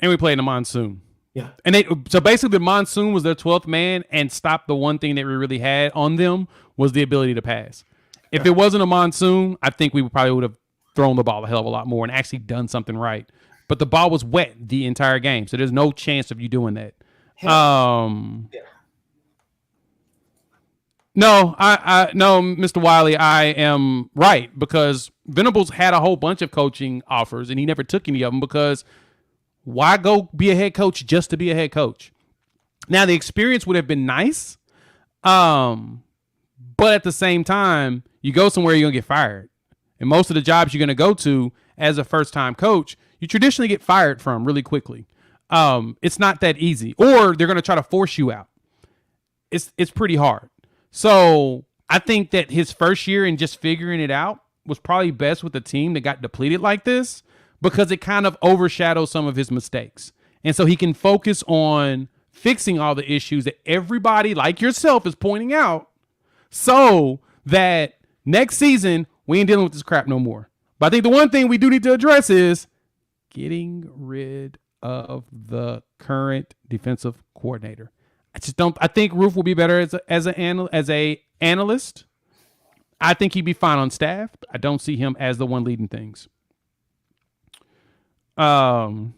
A: And we played in the monsoon.
D: Yeah.
A: And so basically the monsoon was their 12th man and stopped the one thing that we really had on them was the ability to pass. If it wasn't a monsoon, I think we probably would have thrown the ball a hell of a lot more and actually done something right. But the ball was wet the entire game, so there's no chance of you doing that. No, no, Mr. Wiley, I am right because Venables had a whole bunch of coaching offers and he never took any of them because why go be a head coach just to be a head coach? Now the experience would have been nice, but at the same time, you go somewhere you're gonna get fired, and most of the jobs you're gonna go to as a first-time coach, you traditionally get fired from really quickly. It's not that easy, or they're gonna try to force you out. It's pretty hard. So I think that his first year and just figuring it out was probably best with a team that got depleted like this because it kind of overshadows some of his mistakes. And so he can focus on fixing all the issues that everybody like yourself is pointing out so that next season we ain't dealing with this crap no more. But I think the one thing we do need to address is getting rid of the current defensive coordinator. I think Roof will be better as a analyst. I think he'd be fine on staff. I don't see him as the one leading things. I'm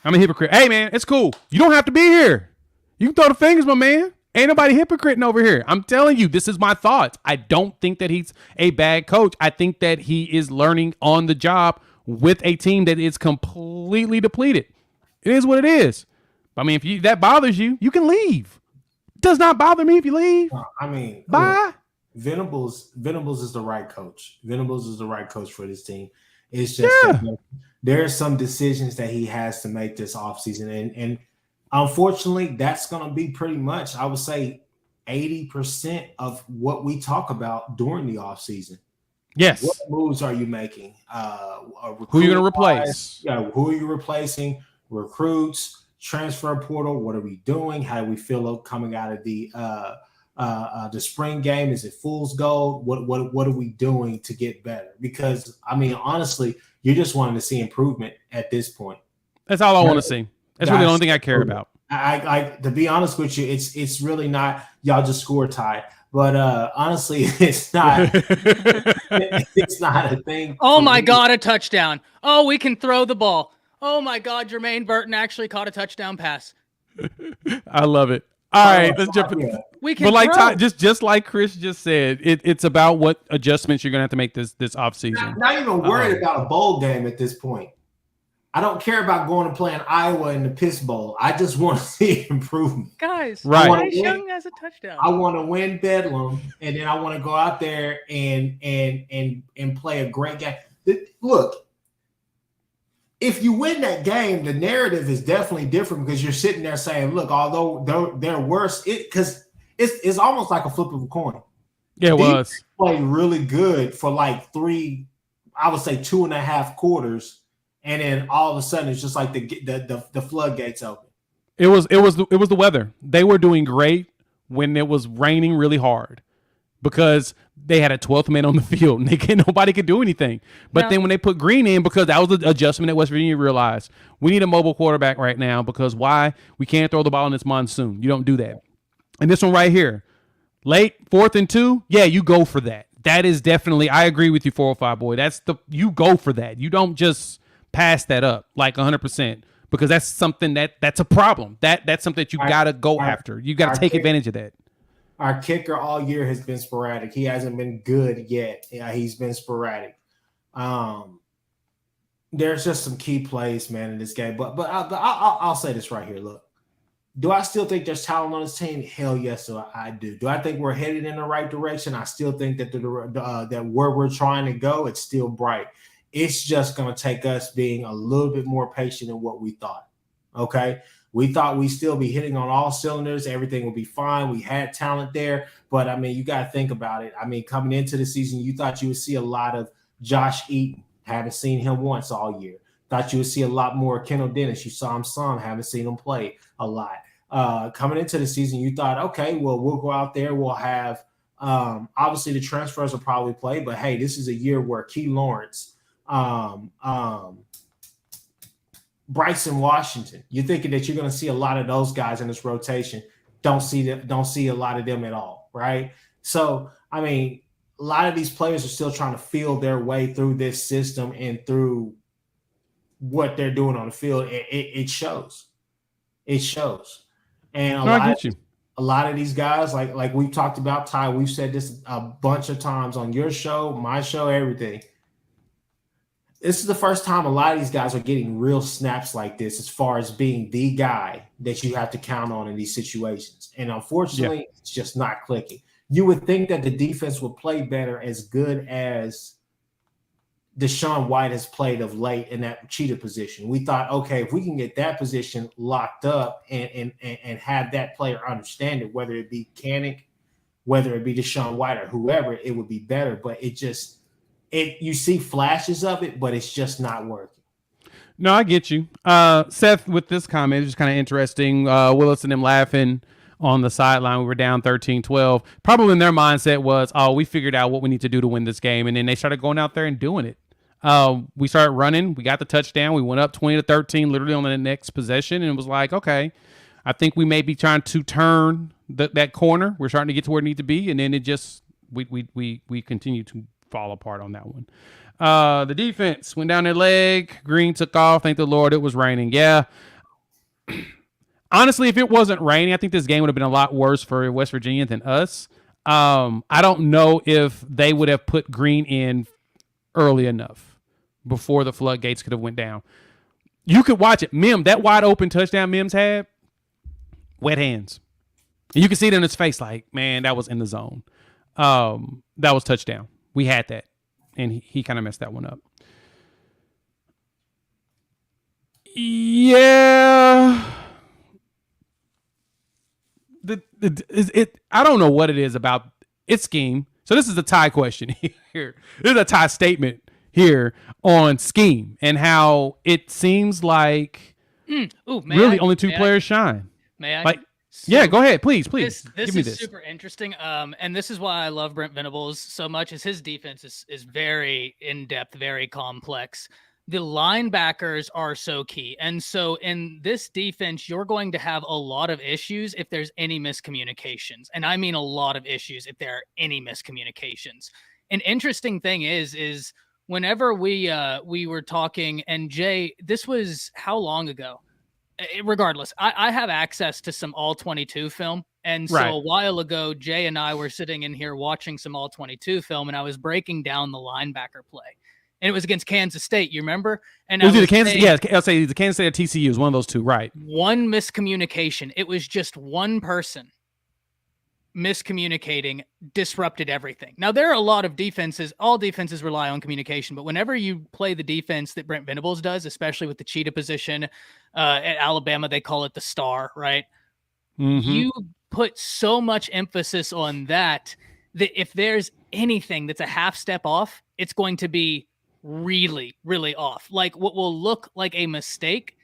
A: a hypocrite. Hey man, it's cool. You don't have to be here. You can throw the fingers, my man. Ain't nobody hypocriting over here. I'm telling you, this is my thoughts. I don't think that he's a bad coach. I think that he is learning on the job with a team that is completely depleted. It is what it is. I mean, if that bothers you, you can leave. It does not bother me if you leave.
D: I mean,
A: bye.
D: Look, Venables is the right coach. Venables is the right coach for this team. It's just there are some decisions that he has to make this offseason. And unfortunately, that's going to be pretty much, I would say, 80% of what we talk about during the offseason.
A: Yes.
D: What moves are you making?
A: Who are you going to replace?
D: Who are you replacing? Recruits, transfer portal. What are we doing? How do we feel coming out of the spring game? Is it fool's gold? What are we doing to get better? Because I mean, honestly, you're just wanting to see improvement at this point.
A: That's all I want to see. That's really the only thing I care about.
D: I to be honest with you, it's really not y'all just score tied. But honestly, it's not. It's not a thing.
B: Oh my God, a touchdown! Oh, we can throw the ball. Oh my God, Jermaine Burton actually caught a touchdown pass.
A: I love it. All right, let's jump in.
B: We can, but
A: like just like Chris just said, it's about what adjustments you're gonna have to make this offseason.
D: Not even worried about a bowl game at this point. I don't care about going and playing Iowa in the Piss Bowl. I just want to see improvement.
B: Guys,
A: right.
B: Bryce Young has a touchdown.
D: I want to win Bedlam, and then I want to go out there and play a great game. Look, if you win that game, the narrative is definitely different because you're sitting there saying, look, although they're worse, because it's almost like a flip of a coin.
A: Yeah, it was.
D: Played really good for like 2.5 quarters. And then all of a sudden, it's just like the floodgates open.
A: It was the weather. They were doing great when it was raining really hard because they had a 12th man on the field and nobody could do anything. But then when they put Green in, because that was the adjustment that West Virginia realized, we need a mobile quarterback right now because why? We can't throw the ball in this monsoon. You don't do that. And this one right here, late 4th and 2, yeah, you go for that. That is definitely, I agree with you, 405 boy. You go for that. You don't just pass that up like 100% because that's something that's a problem. That's something that you got to go after. You got to take advantage of that.
D: Our kicker all year has been sporadic. He hasn't been good yet. Yeah, he's been sporadic. There's just some key plays, man, in this game. But I'll say this right here. Look, do I still think there's talent on this team? Hell yes, so I do. Do I think we're headed in the right direction? I still think that that where we're trying to go, it's still bright. It's just going to take us being a little bit more patient than what we thought. Okay. We thought we'd still be hitting on all cylinders. Everything will be fine. We had talent there. But, I mean, you got to think about it. I mean, coming into the season, you thought you would see a lot of Josh Eaton. Haven't seen him once all year. Thought you would see a lot more Kendall Dennis. You saw him some. Haven't seen him play a lot. Coming into the season, you thought, okay, well, we'll go out there. We'll have Obviously, the transfers will probably play, but hey, this is a year where Key Lawrence, Bryson Washington, you're thinking that you're going to see a lot of those guys in this rotation. Don't see a lot of them at all, right? So, I mean, a lot of these players are still trying to feel their way through this system and through what they're doing on the field. It shows. It shows. And a lot of these guys, like we've talked about, Ty, we've said this a bunch of times on your show, my show, everything. This is the first time a lot of these guys are getting real snaps like this as far as being the guy that you have to count on in these situations. And unfortunately, it's just not clicking. You would think that the defense would play better as good as Deshaun White has played of late in that cheetah position. We thought, okay, if we can get that position locked up and have that player understand it, whether it be Kaepernick, whether it be Deshaun White or whoever, it would be better. But you see flashes of it, but it's just not working.
A: No, I get you. Seth, with this comment, it's just kind of interesting. Willis and them laughing on the sideline. We were down 13-12. Probably in their mindset was, oh, we figured out what we need to do to win this game. And then they started going out there and doing it. We started running. We got the touchdown. We went up 20-13 literally on the next possession. And it was like, okay, I think we may be trying to turn that corner. We're starting to get to where it needs to be. And then it just, we continue to fall apart on that one. The defense went down their leg. Green took off. Thank the Lord it was raining. Yeah. Honestly, if it wasn't raining, I think this game would have been a lot worse for West Virginia than us. I don't know if they would have put Green in early enough before the floodgates could have went down. You could watch it. Mim, that wide open touchdown Mims had, wet hands. And you can see it in his face like, man, that was in the zone. That was touchdown. We had that. And he kind of messed that one up. Yeah. I don't know what it is about its scheme. So this is a tie question here. This is a tie statement here on scheme and how it seems like really only two players shine.
B: May I?
A: Like, yeah, go ahead, please.
B: This
A: give me
B: is
A: this.
B: super interesting. And this is why I love Brent Venables so much, is his defense is very in-depth, very complex. The linebackers are so key. And so in this defense, you're going to have a lot of issues if there's any miscommunications. And I mean a lot of issues if there are any miscommunications. An interesting thing is whenever we were talking, and Jay, this was how long ago? Regardless, I have access to some All-22 film. And so a while ago, Jay and I were sitting in here watching some All-22 film, and I was breaking down the linebacker play. And it was against Kansas State, you remember? And
A: was it Kansas? Yeah, I'll say the Kansas State or TCU is one of those two, right?
B: One miscommunication. It was just one person miscommunicating, disrupted everything. Now, there are a lot of defenses. All defenses rely on communication, but whenever you play the defense that Brent Venables does, especially with the cheetah position at Alabama, they call it the star, right? Mm-hmm. You put so much emphasis on that if there's anything that's a half step off, it's going to be really, really off. Like what will look like a mistake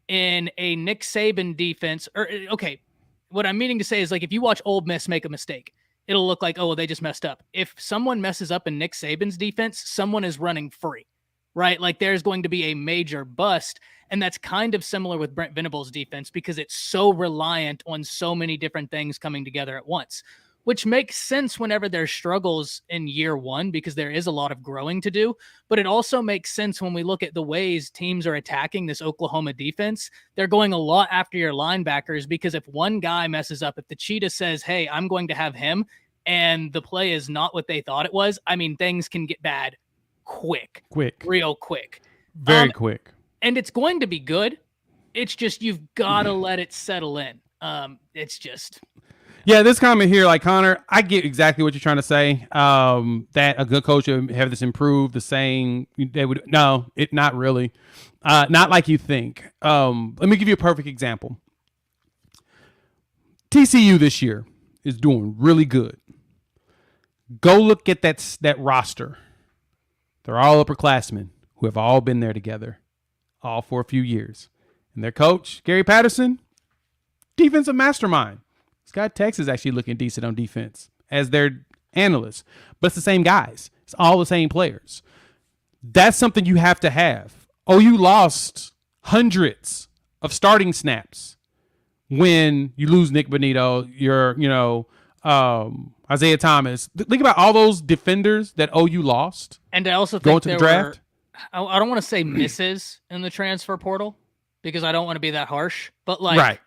B: in a Nick Saban defense, or okay, what I'm meaning to say is, like, if you watch Ole Miss make a mistake, it'll look like, oh, well, they just messed up. If someone messes up in Nick Saban's defense, someone is running free, right? Like there's going to be a major bust. And that's kind of similar with Brent Venables' defense because it's so reliant on so many different things coming together at once, which makes sense whenever there's struggles in year one because there is a lot of growing to do. But it also makes sense when we look at the ways teams are attacking this Oklahoma defense. They're going a lot after your linebackers because if one guy messes up, if the cheetah says, hey, I'm going to have him, and the play is not what they thought it was, I mean, things can get bad real quick.
A: Very quick.
B: And it's going to be good. It's just you've got to let it settle in. It's just...
A: Yeah, this comment here, like Connor, I get exactly what you're trying to say. That a good coach would have this improved. The saying they would not really, not like you think. Let me give you a perfect example. TCU this year is doing really good. Go look at that roster. They're all upperclassmen who have all been there together, all for a few years, and their coach Gary Patterson, defensive mastermind. Scott Texas actually looking decent on defense as their analysts, but it's the same guys. It's all the same players. That's something you have to have. OU lost hundreds of starting snaps when you lose Nick Bonito, Isaiah Thomas. Think about all those defenders that OU lost.
B: And I also think
A: going to the draft.
B: I don't want to say misses in the transfer portal because I don't want to be that harsh, but like,
A: right.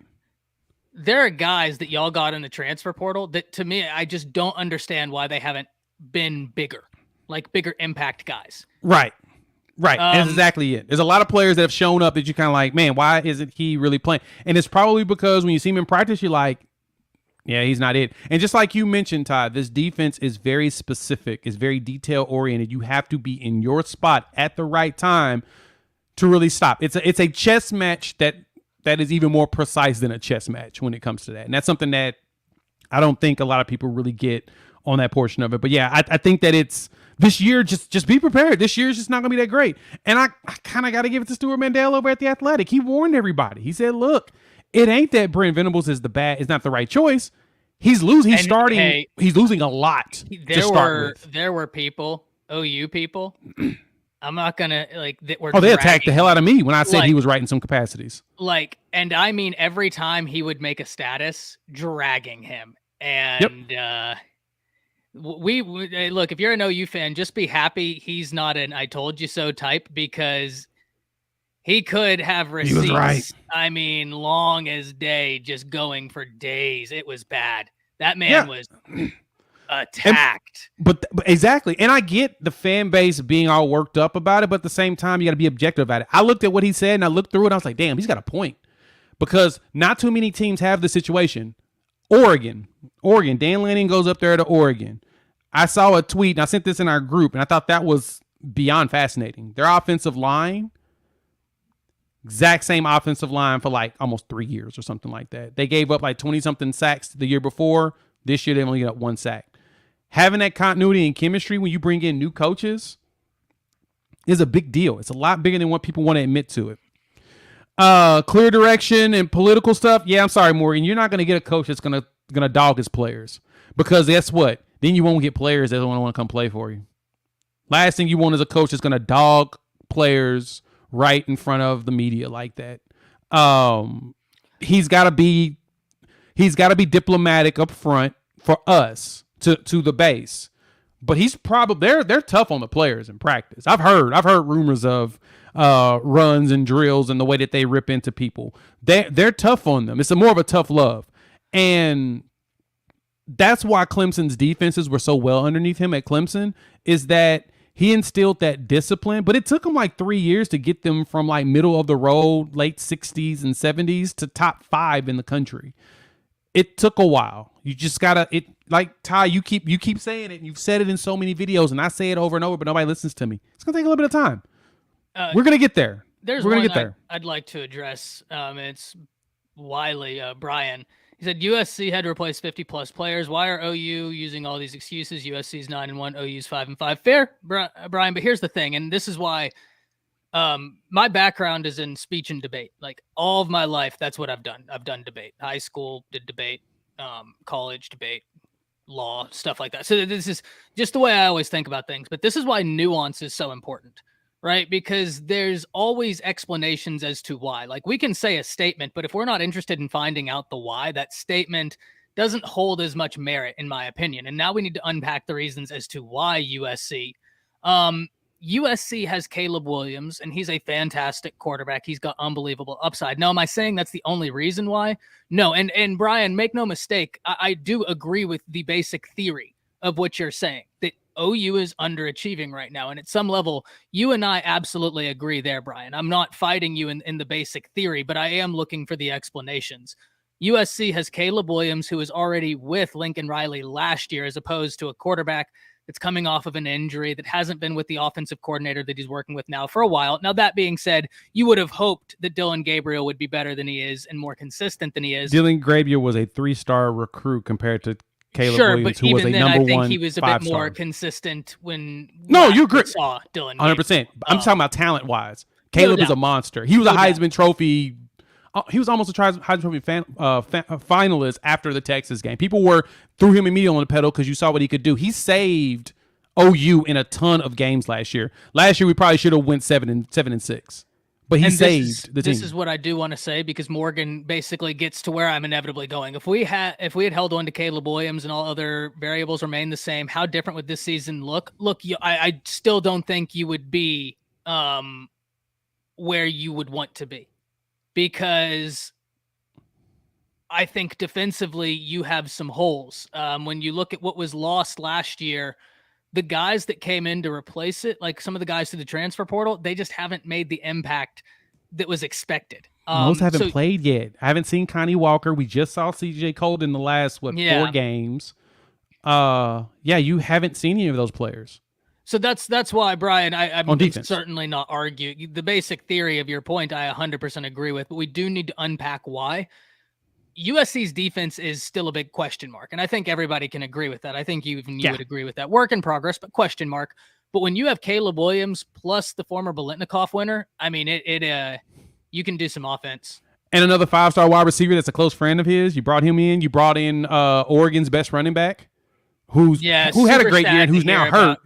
B: There are guys that y'all got in the transfer portal that to me, I just don't understand why they haven't been bigger, like bigger impact guys.
A: Right. That's exactly it. There's a lot of players that have shown up that you kind of like, man, why isn't he really playing? And it's probably because when you see him in practice, you're like, yeah, he's not it. And just like you mentioned, Todd, this defense is very specific. It's very detail oriented. You have to be in your spot at the right time to really stop. It's a chess match that is even more precise than a chess match when it comes to that. And that's something that I don't think a lot of people really get on that portion of it. But yeah, I think that it's this year, just be prepared. This year is just not going to be that great. And I kind of got to give it to Stuart Mandel over at The Athletic. He warned everybody. He said, look, it ain't that Brent Venables is not the right choice. He's losing. He's losing a lot to start with.
B: There were people, OU people. I'm not gonna that were.
A: They attacked the hell out of me when I said he was right in some capacities.
B: And I mean, every time he would make a status, dragging him. And we look. If you're an OU fan, just be happy he's not an "I told you so" type because he could have receipts.
A: He was right.
B: I mean, long as day, just going for days. It was bad. That man was attacked.
A: But exactly. And I get the fan base being all worked up about it, but at the same time, you got to be objective about it. I looked at what he said and I looked through it and I was like, damn, he's got a point. Because not too many teams have the situation. Oregon, Dan Lanning goes up there to Oregon. I saw a tweet and I sent this in our group and I thought that was beyond fascinating. Their offensive line, exact same offensive line for like almost 3 years or something like that. They gave up like 20-something sacks the year before. This year, they only get up 1 sack. Having that continuity and chemistry when you bring in new coaches is a big deal. It's a lot bigger than what people want to admit to it. Clear direction and political stuff. Yeah, I'm sorry, Morgan. You're not going to get a coach that's going to dog his players. Because guess what? Then you won't get players that don't want to come play for you. Last thing you want is a coach that's going to dog players right in front of the media like that. He's got to be diplomatic up front for us to the base. But he's probably they're tough on the players in practice. I've heard rumors of runs and drills and the way that they rip into people. They're tough on them. It's more of a tough love. And that's why Clemson's defenses were so well underneath him at Clemson, is that he instilled that discipline, but it took him like 3 years to get them from like middle of the road, late 60s and 70s to top 5 in the country. It took a while. You just gotta like Ty, you keep saying it, and you've said it in so many videos, and I say it over and over, but nobody listens to me. It's gonna take a little bit of time. We're gonna get there.
B: We're gonna get there. I'd like to address. It's Wiley, Brian. He said USC had to replace 50+ players. Why are OU using all these excuses? USC's 9-1, OU's 5-5. Fair, Brian, but here's the thing, and this is why my background is in speech and debate. Like all of my life, that's what I've done. I've done debate. High school did debate, college debate, law, stuff like that. So this is just the way I always think about things. But this is why nuance is so important. Right? Because there's always explanations as to why. Like we can say a statement, but if we're not interested in finding out the why, that statement doesn't hold as much merit, in my opinion. And now we need to unpack the reasons as to why USC. USC has Caleb Williams, and he's a fantastic quarterback. He's got unbelievable upside. Now, am I saying that's the only reason why? No. And Brian, make no mistake, I do agree with the basic theory of what you're saying, that OU is underachieving right now. And at some level, you and I absolutely agree there, Brian. I'm not fighting you in the basic theory, but I am looking for the explanations. USC has Caleb Williams, who was already with Lincoln Riley last year, as opposed to a quarterback that's coming off of an injury that hasn't been with the offensive coordinator that he's working with now for a while. Now, that being said, you would have hoped that Dylan Gabriel would be better than he is and more consistent than he is.
A: Dylan Gabriel was a 3-star recruit compared to Caleb Williams, who was a number 1 5-star.
B: I think he was a bit more consistent when
A: you agree.
B: Saw Dylan
A: 100%. I'm talking about talent-wise. Caleb is a monster. He was a Heisman Trophy almost a Heisman Trophy finalist after the Texas game. People threw him immediately on the pedal because you saw what he could do. He saved OU in a ton of games last year. Last year we probably should have went 7-6. But he saved the team.
B: This is what I do want to say, because Morgan basically gets to where I'm inevitably going. If we had held on to Caleb Williams and all other variables remain the same, how different would this season look? Look, I still don't think you would be where you would want to be, because I think defensively you have some holes. When you look at what was lost last year, the guys that came in to replace it, like some of the guys through the transfer portal, they just haven't made the impact that was expected.
A: Most haven't played yet. I haven't seen Connie Walker. We just saw CJ Cold in the last, 4 games. You haven't seen any of those players.
B: So that's why, Brian, I'm certainly not argue. The basic theory of your point, I 100% agree with, but we do need to unpack why. USC's defense is still a big question mark, and I think everybody can agree with that. I think you would agree with that. Work in progress, but question mark. But when you have Caleb Williams plus the former Biletnikoff winner, I mean, you can do some offense.
A: And another 5-star wide receiver that's a close friend of his. You brought him in. You brought in Oregon's best running back, who had a great year and who's now hurt.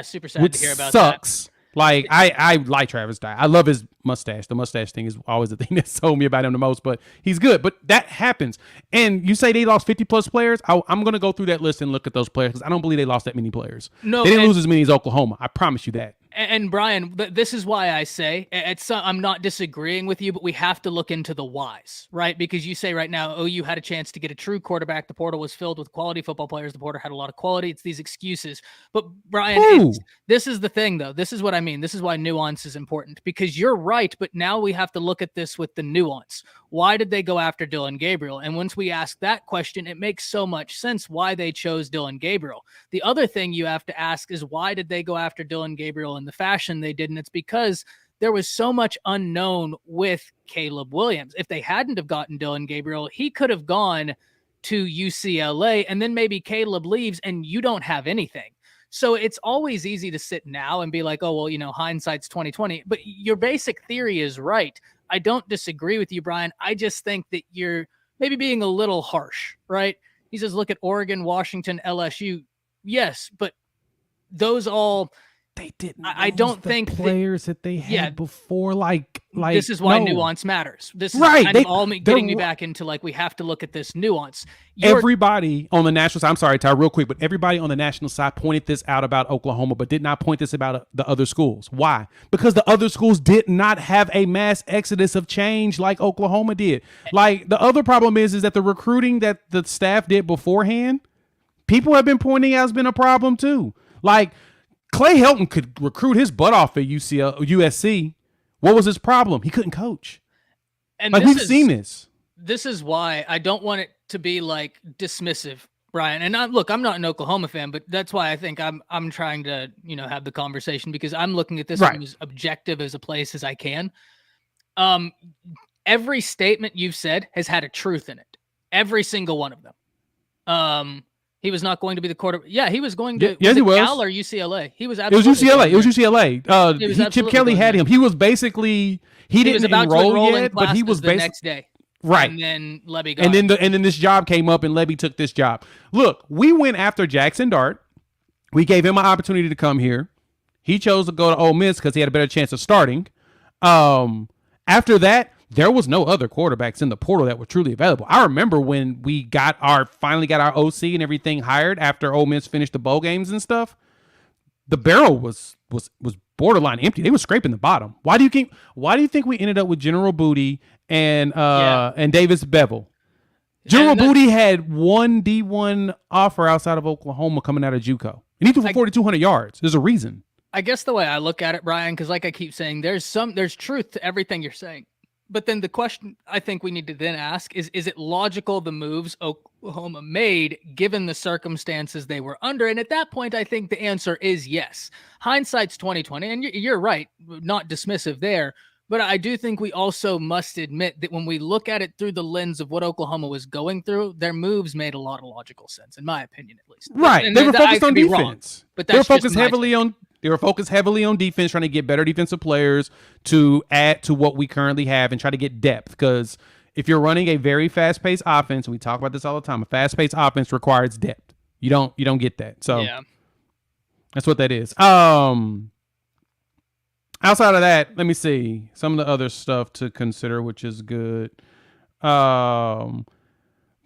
B: Super sad to hear about
A: sucks. Like, I like Travis Dye. I love his mustache. The mustache thing is always the thing that sold me about him the most, but he's good. But that happens. And you say they lost 50-plus players? I'm going to go through that list and look at those players because I don't believe they lost that many players. No, they didn't lose as many as Oklahoma. I promise you that.
B: And Brian, this is why I say I'm not disagreeing with you, but we have to look into the whys, right? Because you say right now, OU had a chance to get a true quarterback. The portal was filled with quality football players. The portal had a lot of quality. It's these excuses. But Brian, this is the thing, though. This is what I mean. This is why nuance is important, because you're right. But now we have to look at this with the nuance. Why did they go after Dylan Gabriel? And once we ask that question, it makes so much sense why they chose Dylan Gabriel. The other thing you have to ask is, why did they go after Dylan Gabriel in the fashion they did? And it's because there was so much unknown with Caleb Williams. If they hadn't have gotten Dylan Gabriel, he could have gone to UCLA, and then maybe Caleb leaves and you don't have anything. So it's always easy to sit now and be like, oh, well, hindsight's 2020. But your basic theory is right. I don't disagree with you, Brian. I just think that you're maybe being a little harsh, right? He says, look at Oregon, Washington, LSU. Yes, but those all...
A: They didn't.
B: I don't think
A: players that they had before, like
B: this is why nuance matters. This is
A: right.
B: Kind of all getting me back into, like, we have to look at this nuance.
A: Everybody on the national side, I'm sorry, Ty, real quick, but everybody on the national side pointed this out about Oklahoma, but did not point this about the other schools. Why? Because the other schools did not have a mass exodus of change like Oklahoma did. Like, the other problem is that the recruiting that the staff did beforehand, people have been pointing out has been a problem too. Like, Clay Helton could recruit his butt off at USC. What was his problem? He couldn't coach.
B: And
A: we've seen this.
B: This is why I don't want it to be like dismissive, Brian. And I'm not an Oklahoma fan, but that's why I think I'm trying to have the conversation, because I'm looking at this as objective as a place as I can. Every statement you've said has had a truth in it. Every single one of them. He was not going to be the quarterback. Yeah, he was going to.
A: Yes, he was.
B: Cal or UCLA? He was.
A: It was UCLA. It was UCLA. Chip Kelly had him. He was basically he didn't enroll yet, but he was
B: the next day.
A: Right.
B: And then Lebby got
A: and then this job came up, and Lebby took this job. Look, we went after Jackson Dart. We gave him an opportunity to come here. He chose to go to Ole Miss because he had a better chance of starting. After that, there was no other quarterbacks in the portal that were truly available. I remember when we finally got our OC and everything hired after Ole Miss finished the bowl games and stuff. The barrel was borderline empty. They were scraping the bottom. Why do you think we ended up with General Booty and Davis Bevel? General Booty had one D1 offer outside of Oklahoma coming out of JUCO, and he threw for 4,200 yards. There's a reason.
B: I guess the way I look at it, Brian, because like I keep saying, there's truth to everything you're saying. But then the question I think we need to then ask is it logical, the moves Oklahoma made given the circumstances they were under? And at that point, I think the answer is yes. Hindsight's 2020, and you're right, not dismissive there. But I do think we also must admit that when we look at it through the lens of what Oklahoma was going through, their moves made a lot of logical sense, in my opinion, at least.
A: Right.
B: And
A: they were focused on defense.
B: Wrong, but they were focused
A: heavily on defense, trying to get better defensive players to add to what we currently have and try to get depth. Because if you're running a very fast-paced offense, and we talk about this all the time, a fast-paced offense requires depth. You don't get that. So that's what that is. Outside of that, let me see some of the other stuff to consider, which is good.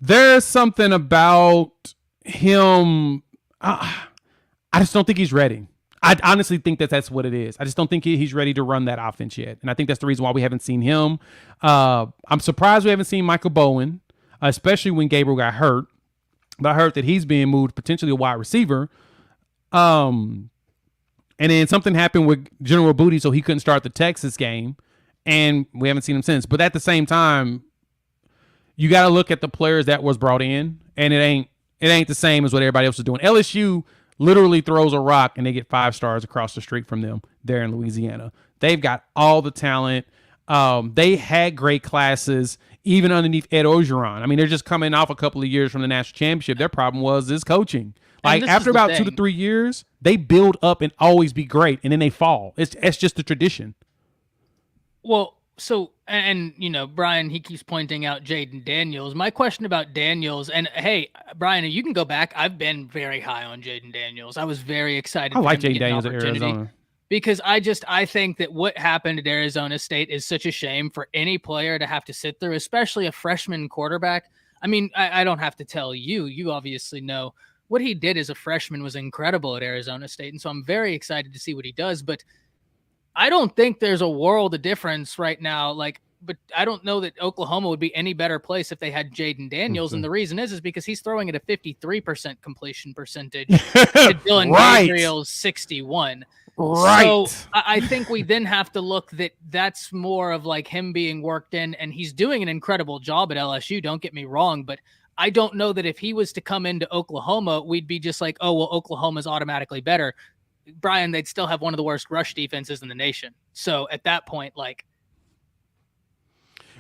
A: There's something about him. I just don't think he's ready. I honestly think that's what it is. I just don't think he's ready to run that offense yet. And I think that's the reason why we haven't seen him. I'm surprised we haven't seen Michael Bowen, especially when Gabriel got hurt. But I heard that he's being moved potentially a wide receiver. And then something happened with General Booty, so he couldn't start the Texas game. And we haven't seen him since. But at the same time, you got to look at the players that was brought in, and it ain't the same as what everybody else is doing. LSU literally throws a rock and they get 5 stars across the street from them there in Louisiana. They've got all the talent. They had great classes even underneath Ed Ogeron. I mean, they're just coming off a couple of years from the national championship. Their problem was this coaching. Like after about 2 to 3 years, they build up and always be great, and then they fall. It's just the tradition.
B: Well, so, and you know, Brian, he keeps pointing out Jaden Daniels. My question about Daniels, and hey, Brian, you can go back. I've been very high on Jaden Daniels. I was very excited.
A: I like Jaden Daniels at Arizona.
B: Because I think that what happened at Arizona State is such a shame for any player to have to sit through, especially a freshman quarterback. I mean, I don't have to tell you. You obviously know what he did as a freshman was incredible at Arizona State. And so I'm very excited to see what he does. But I don't think there's a world of difference right now. But I don't know that Oklahoma would be any better place if they had Jaden Daniels. And the reason is because he's throwing at a 53% completion percentage to Dylan Gabriel's 61.
A: Right.
B: So I think we then have to look that's more of like him being worked in, and he's doing an incredible job at LSU. Don't get me wrong, but I don't know that if he was to come into Oklahoma, we'd be just like, oh, well, Oklahoma's automatically better. Brian, they'd still have one of the worst rush defenses in the nation. So at that point,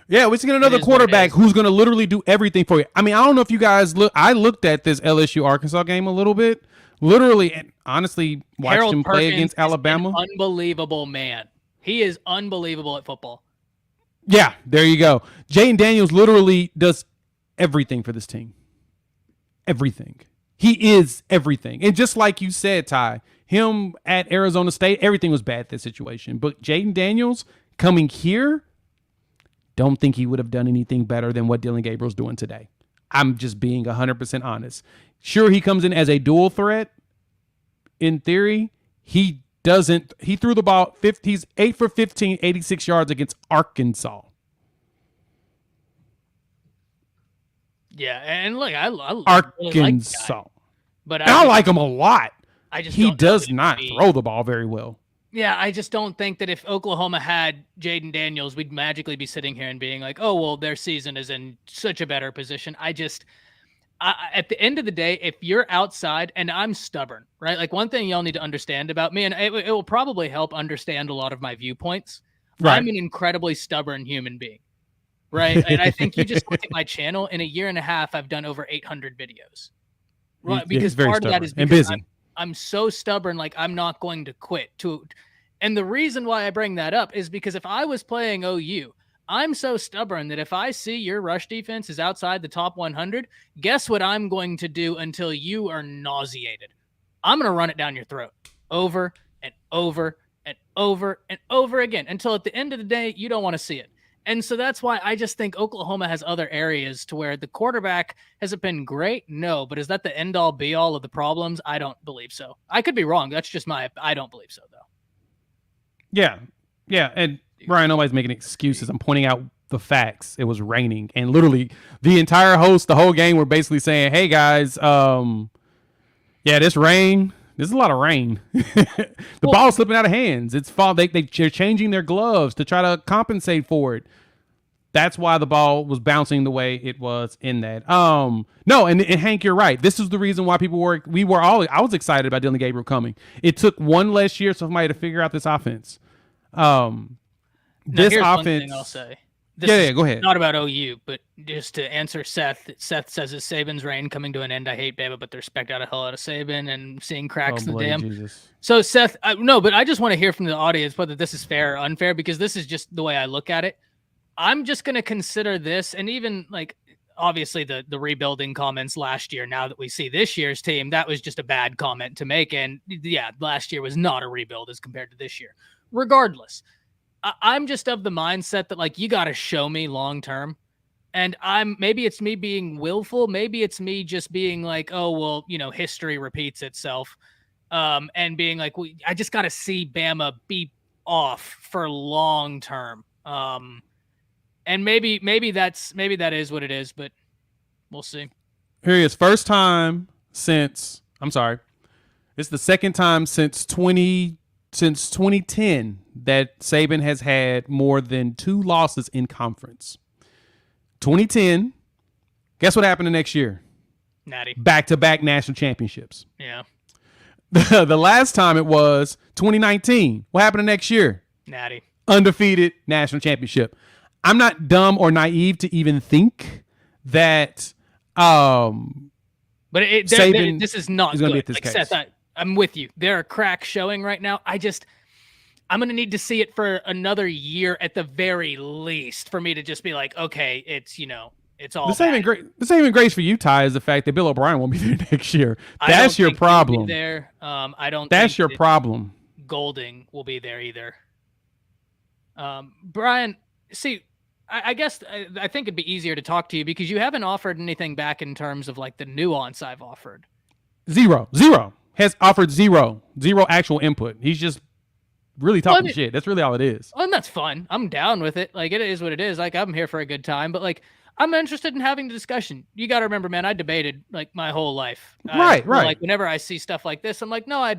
A: yeah, we should get another quarterback who's going to literally do everything for you. I mean, I don't know if you guys I looked at this LSU Arkansas game a little bit. Literally, and honestly, watched
B: Harold
A: him play
B: Perkins
A: against Alabama.
B: Unbelievable man. He is unbelievable at football.
A: Yeah, there you go. Jaden Daniels literally does everything for this team. Everything. He is everything. And just like you said, Ty, him at Arizona State, everything was bad, that situation. But Jaden Daniels coming here, don't think he would have done anything better than what Dylan Gabriel's doing today. I'm just being 100% honest. Sure, he comes in as a dual threat. In theory, he doesn't. He threw the ball 50. He's 8 for 15, 86 yards against Arkansas.
B: Yeah, and look, I
A: Arkansas,
B: really like the guy, but
A: I like him a lot. He does not throw the ball very well.
B: Yeah, I just don't think that if Oklahoma had Jaden Daniels, we'd magically be sitting here and being like, oh, well, their season is in such a better position. At the end of the day, if you're outside, and I'm stubborn, right? Like one thing y'all need to understand about me, and it will probably help understand a lot of my viewpoints. Right. I'm an incredibly stubborn human being, right? And I think you just look at my channel. In a year and a half, I've done over 800 videos. Right? Because part of that is because I'm so stubborn, like I'm not going to quit. And the reason why I bring that up is because if I was playing OU, I'm so stubborn that if I see your rush defense is outside the top 100, guess what I'm going to do until you are nauseated? I'm going to run it down your throat over and over and over and over again until at the end of the day, you don't want to see it. And so that's why I just think Oklahoma has other areas to where the quarterback hasn't been great. No, but is that the end all be all of the problems? I don't believe so. I could be wrong. That's just I don't believe so though. Yeah.
A: Yeah. And Brian, nobody's making excuses. I'm pointing out the facts. It was raining, and literally the entire host, the whole game, were basically saying, "Hey guys, this rain. There's a lot of rain. Ball's slipping out of hands. It's fall. They're changing their gloves to try to compensate for it. That's why the ball was bouncing the way it was in that. No, and Hank, you're right. This is the reason why I was excited about Dylan Gabriel coming. It took one less year for somebody to figure out this offense.
B: This offense, one thing I'll say.
A: Go ahead.
B: Not about OU, but just to answer Seth. Seth says it's Saban's reign coming to an end. I hate Bama, but they respect out of hell out of Saban and seeing cracks in the dam.
A: Jesus.
B: So Seth, no, but I just want to hear from the audience whether this is fair or unfair, because this is just the way I look at it. I'm just going to consider this, and even like obviously the rebuilding comments last year, now that we see this year's team, that was just a bad comment to make. And yeah, last year was not a rebuild as compared to this year. Regardless, I'm just of the mindset that like you got to show me long term. And maybe it's me being willful, maybe it's me just being like, oh well, history repeats itself, and being like, I just got to see Bama be off for long term. And maybe that is what it is, but we'll see.
A: Here he is, first time since it's the second time since 2010 that Saban has had more than 2 losses in conference. 2010, guess what happened the next year?
B: Natty.
A: Back-to-back national championships.
B: Yeah.
A: The last time it was 2019. What happened the next year?
B: Natty.
A: Undefeated national championship. I'm not dumb or naive to even think that
B: But
A: Saban
B: this is not
A: going to be
B: good.
A: at this
B: Like,
A: case.
B: Seth, I'm with you. There are cracks showing right now. I'm going to need to see it for another year at the very least for me to just be like, okay, it's all
A: the saving grace for you, Ty, is the fact that Bill O'Brien won't be there next year. That's your problem.
B: There, I don't.
A: That's
B: think
A: your problem.
B: Golding will be there either. Brian, see, I guess I think it'd be easier to talk to you because you haven't offered anything back in terms of like the nuance I've offered.
A: Zero has offered zero actual input. He's just really talking shit. That's really all it is.
B: Well, and that's fun. I'm down with it. Like, it is what it is. Like, I'm here for a good time, but like, I'm interested in having the discussion. You got to remember, man, I debated like my whole life.
A: Right.
B: Like, whenever I see stuff like this, I'm like, no,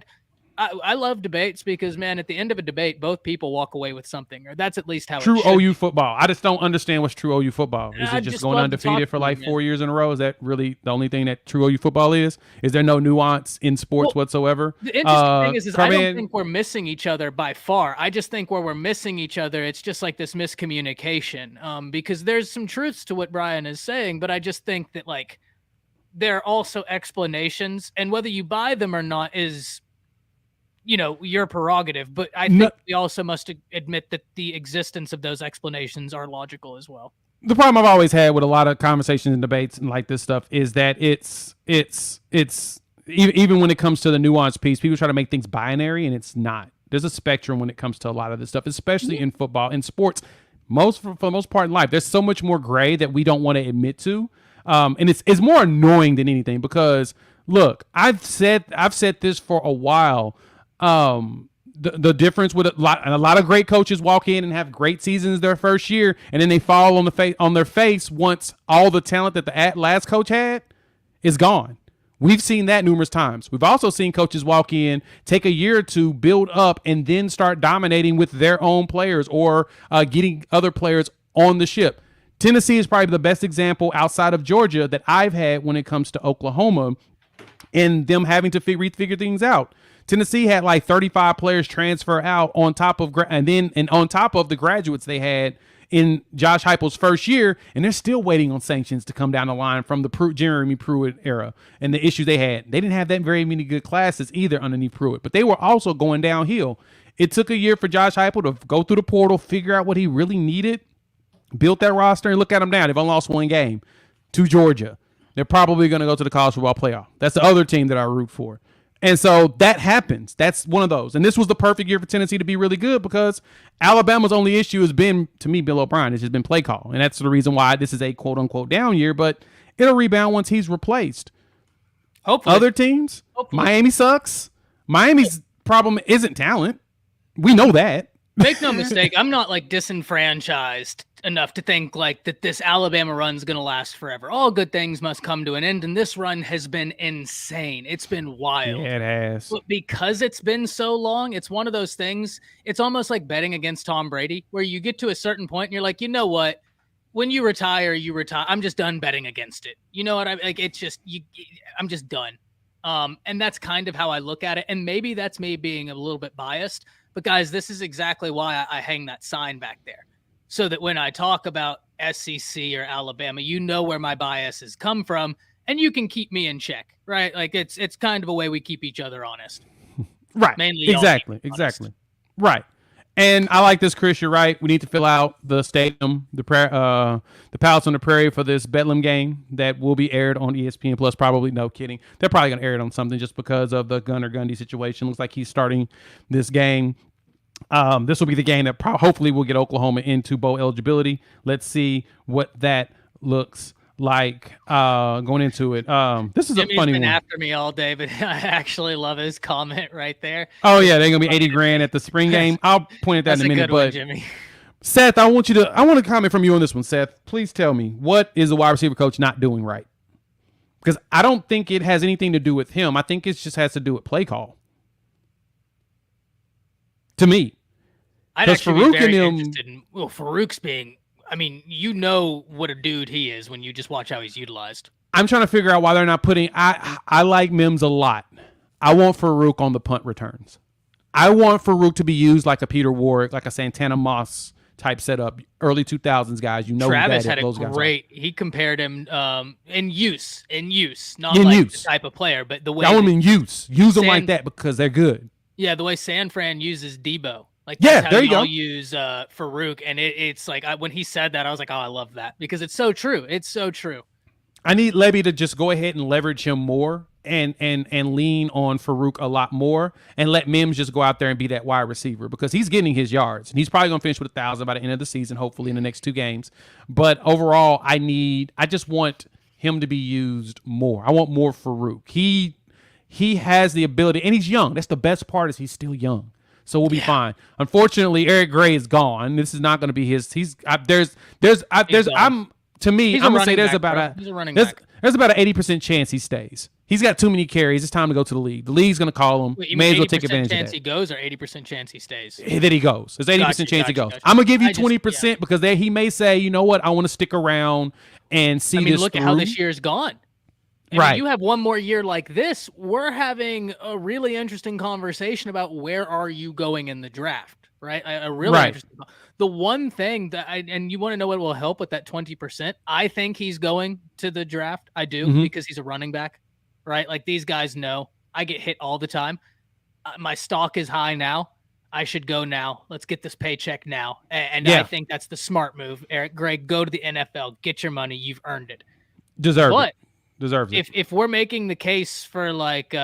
B: I love debates because, man, at the end of a debate, both people walk away with something, or that's at least how
A: true
B: it should
A: OU
B: be.
A: football. I just don't understand what's true OU football. Is
B: I
A: it just
B: just
A: going
B: love to talk
A: undefeated for
B: to
A: like
B: you,
A: 4 years in a row? Is that really the only thing that true OU football is? Is there no nuance in sports whatsoever?
B: The interesting thing is I don't think we're missing each other by far. I just think where we're missing each other, it's just like this miscommunication. Because there's some truths to what Brian is saying, but I just think that like there are also explanations, and whether you buy them or not is your prerogative, but I think we also must admit that the existence of those explanations are logical as well.
A: The problem I've always had with a lot of conversations and debates and like this stuff is that it's even when it comes to the nuance piece, people try to make things binary, and it's not. There's a spectrum when it comes to a lot of this stuff, especially in football, in sports. For the most part in life, there's so much more gray that we don't want to admit to, and it's more annoying than anything because look, I've said this for a while. The difference with a lot of great coaches walk in and have great seasons their first year, and then they fall on their face once all the talent that the last coach had is gone. We've seen that numerous times. We've also seen coaches walk in, take a year or two, build up, and then start dominating with their own players or getting other players on the ship. Tennessee is probably the best example outside of Georgia that I've had when it comes to Oklahoma and them having to figure things out. Tennessee had like 35 players transfer out on top of on top of the graduates they had in Josh Heupel's first year, and they're still waiting on sanctions to come down the line from the Jeremy Pruitt era and the issues they had. They didn't have that very many good classes either underneath Pruitt, but they were also going downhill. It took a year for Josh Heupel to go through the portal, figure out what he really needed, built that roster, and look at them now. They've only lost one game to Georgia. They're probably going to go to the college football playoff. That's the other team that I root for. And so that happens. That's one of those. And this was the perfect year for Tennessee to be really good because Alabama's only issue has been, to me, Bill O'Brien. It's just been play call. And that's the reason why this is a quote-unquote down year, but it'll rebound once he's replaced.
B: Hopefully.
A: Other teams, Miami sucks. Miami's problem isn't talent. We know that.
B: Make no mistake, I'm not like disenfranchised enough to think like that this Alabama run's going to last forever. All good things must come to an end, and this run has been insane. It's been wild.
A: Yeah, it has.
B: But because it's been so long, it's one of those things, it's almost like betting against Tom Brady, where you get to a certain point and you're like, you know what? When you retire, you retire. I'm just done betting against it. You know what? It's just, I'm just done. And that's kind of how I look at it. And maybe that's me being a little bit biased. But guys, this is exactly why I hang that sign back there. So that when I talk about SEC or Alabama, you know where my biases come from and you can keep me in check, right? Like it's kind of a way we keep each other honest.
A: Right.
B: Mainly.
A: Exactly.
B: Honest.
A: Right. And I like this, Chris. You're right. We need to fill out the stadium, the Palace on the Prairie for this Bedlam game that will be aired on ESPN Plus. Probably, no kidding. They're probably going to air it on something just because of the Gunnar Gundy situation. Looks like he's starting this game. This will be the game that hopefully will get Oklahoma into bowl eligibility. Let's see what that looks like going into it. This is
B: Jimmy's
A: a funny
B: been
A: one.
B: After me all day, but I actually love his comment right there.
A: Oh yeah, they're gonna be 80 grand at the spring game. I'll point at that
B: That's
A: in a minute.
B: good one,
A: But
B: Jimmy.
A: Seth, I want to comment from you on this one. Seth, please tell me, what is the wide receiver coach not doing right? Because I don't think it has anything to do with him. I think it just has to do with play call. To me,
B: I'd actually
A: Farouk
B: be very
A: and
B: interested in Farouk's being. I mean, you know what a dude he is when you just watch how he's utilized.
A: I'm trying to figure out why they're not putting. I like Mims a lot. I want Farouk on the punt returns. I want Farouk to be used like a Peter Warrick, like a Santana Moss type setup. Early 2000s guys, you know.
B: Travis
A: who
B: had a
A: those guys
B: great. He compared him in use, not
A: In
B: like
A: use.
B: the type of player, but the way.
A: I want them in use. Use them
B: San-
A: like that because they're good.
B: Yeah, the way San Fran uses Debo. Like
A: Yeah,
B: that's how
A: there you
B: y'all
A: go.
B: use Farouk, and it's like when he said that, I was like, oh, I love that because it's so true. It's so true.
A: I need Levy to just go ahead and leverage him more and lean on Farouk a lot more and let Mims just go out there and be that wide receiver because he's getting his yards and he's probably going to finish with 1,000 by the end of the season, hopefully in the next 2 games. But overall, I just want him to be used more. I want more Farouk. He has the ability, and he's young. That's the best part is he's still young. So we'll be fine. Unfortunately, Eric Gray is gone. This is not going to be his. To me,
B: He's
A: I'm
B: a
A: gonna say
B: running back, bro.
A: there's
B: He's a running
A: there's,
B: back.
A: there's about an 80% chance he stays. He's got too many carries. It's time to go to the league. The league's gonna call him.
B: Wait, you
A: May
B: mean
A: as well take
B: 80%
A: advantage
B: chance
A: of
B: he
A: that.
B: goes or 80% chance he stays?
A: That he goes. There's 80%
B: Gotcha,
A: chance he goes.
B: gotcha.
A: I'm gonna give you
B: I just-
A: 20% because he may say, you know what, I want to stick around and see
B: I mean,
A: this
B: look
A: through.
B: at how this year's gone. And
A: Right.
B: if you have one more year like this, we're having a really interesting conversation about where are you going in the draft, right? A really
A: Right.
B: interesting. The one thing that and you want to know what will help with that 20%, I think he's going to the draft. I do
A: Mhm.
B: because he's a running back, right? Like these guys know I get hit all the time. My stock is high now. I should go now. Let's get this paycheck now. And
A: Yeah.
B: I think that's the smart move. Eric Gray, go to the NFL, get your money. You've earned it.
A: Deserves
B: But
A: it.
B: if we're making the case for like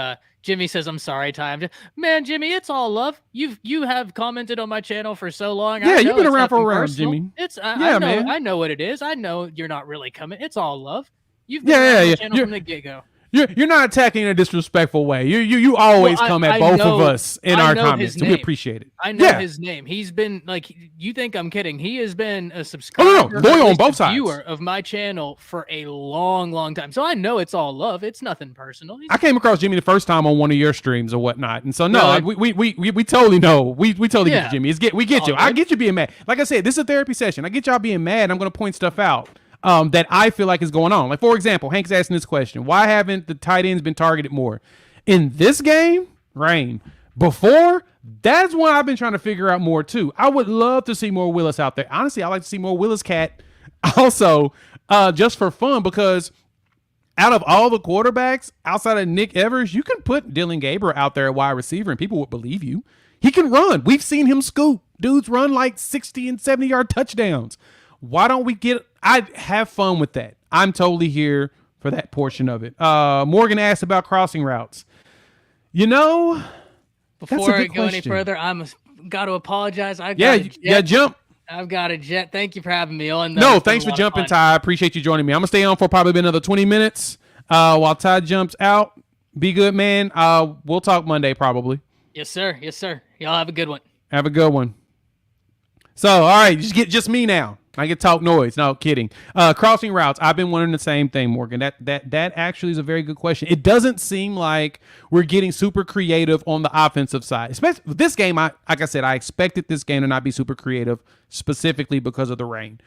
B: Jimmy says, I'm sorry, Ty. Man, Jimmy, it's all love. You have commented on my channel for so long.
A: Yeah,
B: I
A: you've
B: know
A: been
B: it's
A: around for a
B: nothing
A: while,
B: personal.
A: Jimmy.
B: I
A: Yeah,
B: know,
A: man.
B: I know what it is. I know you're not really coming. It's all love. You've been
A: Yeah,
B: around
A: yeah,
B: my
A: yeah.
B: channel from the get go.
A: You're not attacking in a disrespectful way. You always
B: Well,
A: come
B: I
A: at both
B: know-
A: of us in
B: I
A: our
B: know
A: comments.
B: his
A: So we
B: name.
A: appreciate it.
B: I know
A: Yeah.
B: his name. He's been like, you think I'm kidding? He has been a
A: Oh,
B: subscriber,
A: no.
B: or
A: Loyal
B: at
A: on
B: least
A: both
B: a
A: sides.
B: viewer of my channel for a long, long time. So I know it's all love. It's nothing personal.
A: I came across Jimmy the first time on one of your streams or whatnot, and so no,
B: Really?
A: we totally know. We totally get
B: Yeah.
A: you, Jimmy. We get
B: All
A: you. I
B: good.
A: get you being mad. Like I said, this is a therapy session. I get y'all being mad. I'm going to point stuff out that I feel like is going on. Like for example, Hank's asking this question: why haven't the tight ends been targeted more in this game? Rain before. That's what I've been trying to figure out more too. I would love to see more Willis out there. Honestly, I like to see more Willis Cat also, just for fun because. Out of all the quarterbacks outside of Nick Evers, you can put Dylan Gabriel out there at wide receiver and people would believe you. He can run. We've seen him scoop. Dudes run like 60 and 70-yard touchdowns. Why don't we I'd have fun with that. I'm totally here for that portion of it. Morgan asked about crossing routes. You know,
B: Before I
A: good
B: go any
A: question.
B: further, I'm got to apologize.
A: Jump.
B: I've got a jet. Thank you for having me on.
A: No,
B: It's been
A: thanks
B: a
A: for
B: lot of
A: jumping,
B: fun.
A: Ty. I appreciate you joining me. I'm gonna stay on for probably another 20 minutes while Ty jumps out. Be good, man. We'll talk Monday probably.
B: Yes, sir. Yes, sir. Y'all have a good one.
A: Have a good one. So, all right, just me now. I get talk noise. No kidding. Crossing routes. I've been wondering the same thing, Morgan. That actually is a very good question. It doesn't seem like we're getting super creative on the offensive side. Especially this game, like I said, I expected this game to not be super creative specifically because of the rain.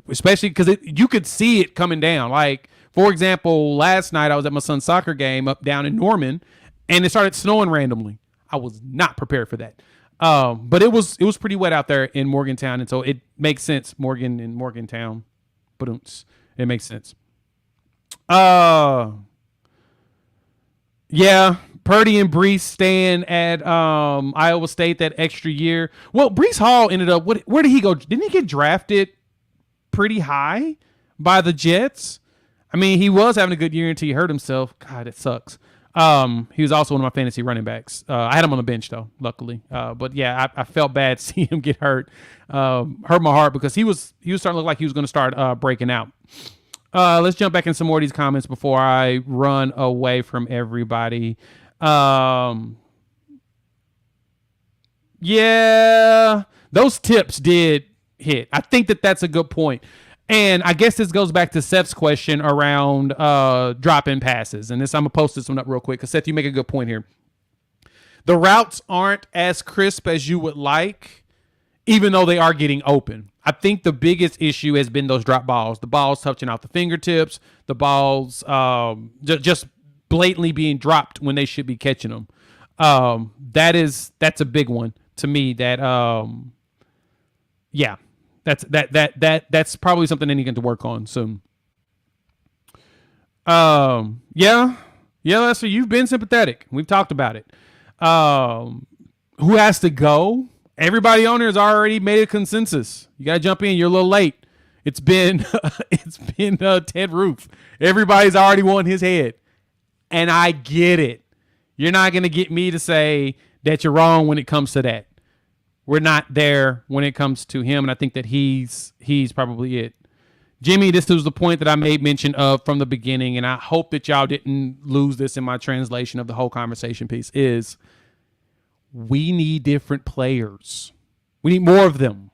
A: Especially because you could see it coming down. Like, for example, last night I was at my son's soccer game up down in Norman, and it started snowing randomly. I was not prepared for that. But it was pretty wet out there in Morgantown, and so it makes sense. Morgan and Morgantown, but it makes sense. Yeah, Purdy and Brees staying at Iowa State that extra year. Well, Brees Hall ended up. Where did he go? Didn't he get drafted pretty high by the Jets? I mean, he was having a good year until he hurt himself. God, it sucks. He was also one of my fantasy running backs. I had him on the bench though, luckily. But yeah, I felt bad seeing him get hurt. Hurt my heart because he was starting to look like he was going to start breaking out. Let's jump back in some more of these comments before I run away from everybody. Yeah, those tips did hit. I think that's a good point. And I guess this goes back to Seth's question around drop-in passes. And this, I'm going to post this one up real quick because, Seth, you make a good point here. The routes aren't as crisp as you would like, even though they are getting open. I think the biggest issue has been those drop balls. The balls touching off the fingertips. The balls just blatantly being dropped when they should be catching them. That's a big one to me that, yeah. That's probably something that you get to work on soon. Yeah, Lester, you've been sympathetic. We've talked about it. Who has to go? Everybody on here has already made a consensus. You got to jump in. You're a little late. It's been Ted Roof. Everybody's already won his head, and I get it. You're not gonna get me to say that you're wrong when it comes to that. We're not there when it comes to him, and I think that he's probably it. Jimmy, this was the point that I made mention of from the beginning, and I hope that y'all didn't lose this in my translation of the whole conversation piece, is we need different players. We need more of them.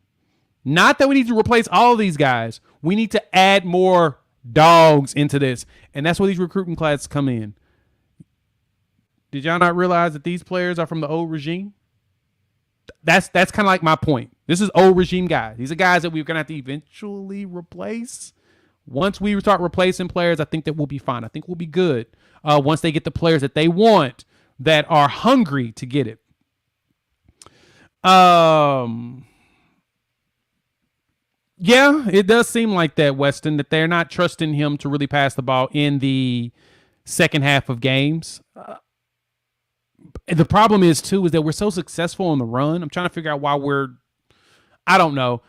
A: Not that we need to replace all of these guys. We need to add more dogs into this, and that's where these recruiting classes come in. Did y'all not realize that these players are from the old regime? That's kind of like my point. This is old regime guys. These are guys that we're going to have to eventually replace. Once we start replacing players, I think that we'll be fine. I think we'll be good once they get the players that they want that are hungry to get it. Yeah, it does seem like that, Weston, that they're not trusting him to really pass the ball in the second half of games. The problem is, too, is that we're so successful on the run. I'm trying to figure out why I don't know.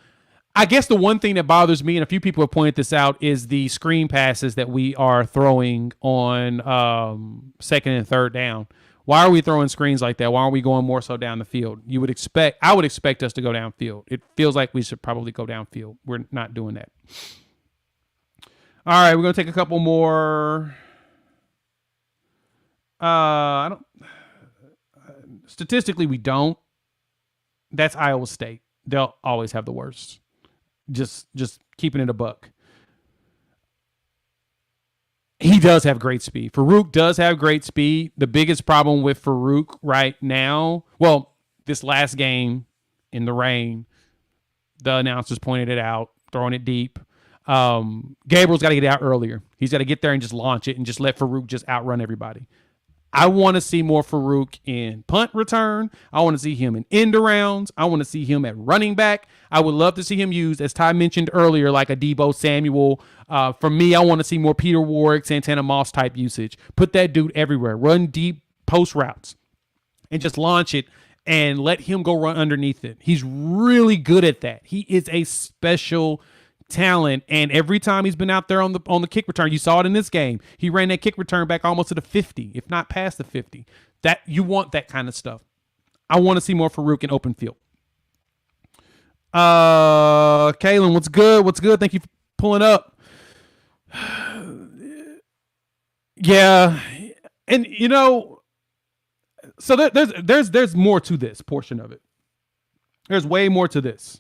A: I guess the one thing that bothers me, and a few people have pointed this out, is the screen passes that we are throwing on second and third down. Why are we throwing screens like that? Why aren't we going more so down the field? I would expect us to go downfield. It feels like we should probably go downfield. We're not doing that. All right, we're going to take a couple more. Statistically, we don't. That's Iowa State. They'll always have the worst. Just keeping it a buck. He does have great speed. Farouk does have great speed. The biggest problem with Farouk right now, well, this last game in the rain, the announcers pointed it out, throwing it deep. Gabriel's got to get out earlier. He's got to get there and just launch it and just let Farouk just outrun everybody. I want to see more Farouk in punt return. I want to see him in end arounds. I want to see him at running back. I would love to see him used, as Ty mentioned earlier, like a Debo Samuel. For me, I want to see more Peter Warwick, Santana Moss type usage. Put that dude everywhere. Run deep post routes and just launch it and let him go run underneath it. He's really good at that. He is a special talent, and every time he's been out there on the kick return, you saw it in this game. He ran that kick return back almost to the 50, if not past the 50. That you want that kind of stuff. I want to see more Farouk in open field. Kalen, what's good? What's good? Thank you for pulling up. Yeah, and so there's more to this portion of it. There's way more to this.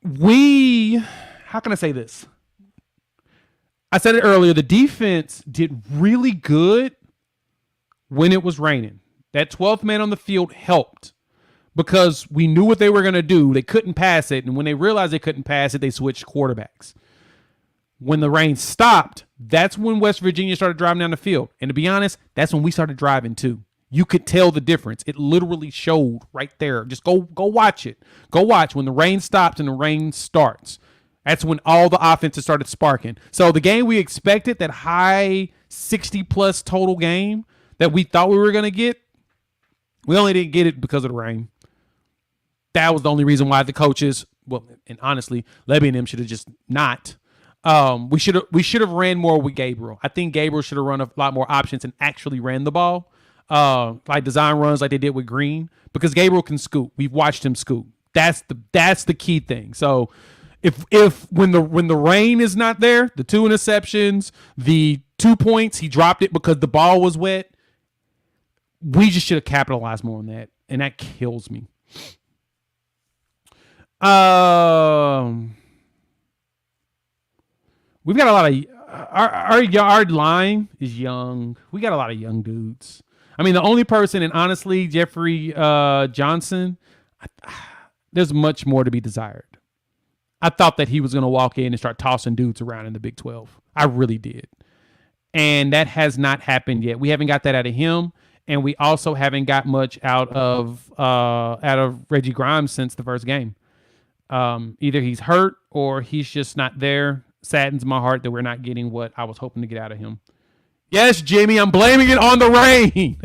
A: How can I say this? I said it earlier. The defense did really good when it was raining. That 12th man on the field helped because we knew what they were going to do. They couldn't pass it. And when they realized they couldn't pass it, they switched quarterbacks. When the rain stopped, that's when West Virginia started driving down the field. And to be honest, that's when we started driving too. You could tell the difference. It literally showed right there. Just go watch it. Go watch when the rain stops and the rain starts. That's when all the offenses started sparking. So the game we expected, that high 60-plus total game, that we thought we were going to get, we only didn't get it because of the rain. That was the only reason why the coaches, well, and honestly, Levy and them should have just not. We should have ran more with Gabriel. I think Gabriel should have run a lot more options and actually ran the ball, like design runs like they did with Green, because Gabriel can scoop. We've watched him scoop. That's the key thing. So if when the rain is not there, the 2 interceptions, the 2 points, he dropped it because the ball was wet. We just should have capitalized more on that, and that kills me. We've got a lot of our line is young. We got a lot of young dudes. I mean, the only person, and honestly, Jeffrey Johnson, there's much more to be desired. I thought that he was going to walk in and start tossing dudes around in the Big 12. I really did. And that has not happened yet. We haven't got that out of him. And we also haven't got much out of Reggie Grimes since the first game. Either he's hurt or he's just not there. Saddens my heart that we're not getting what I was hoping to get out of him. Yes, Jimmy, I'm blaming it on the rain.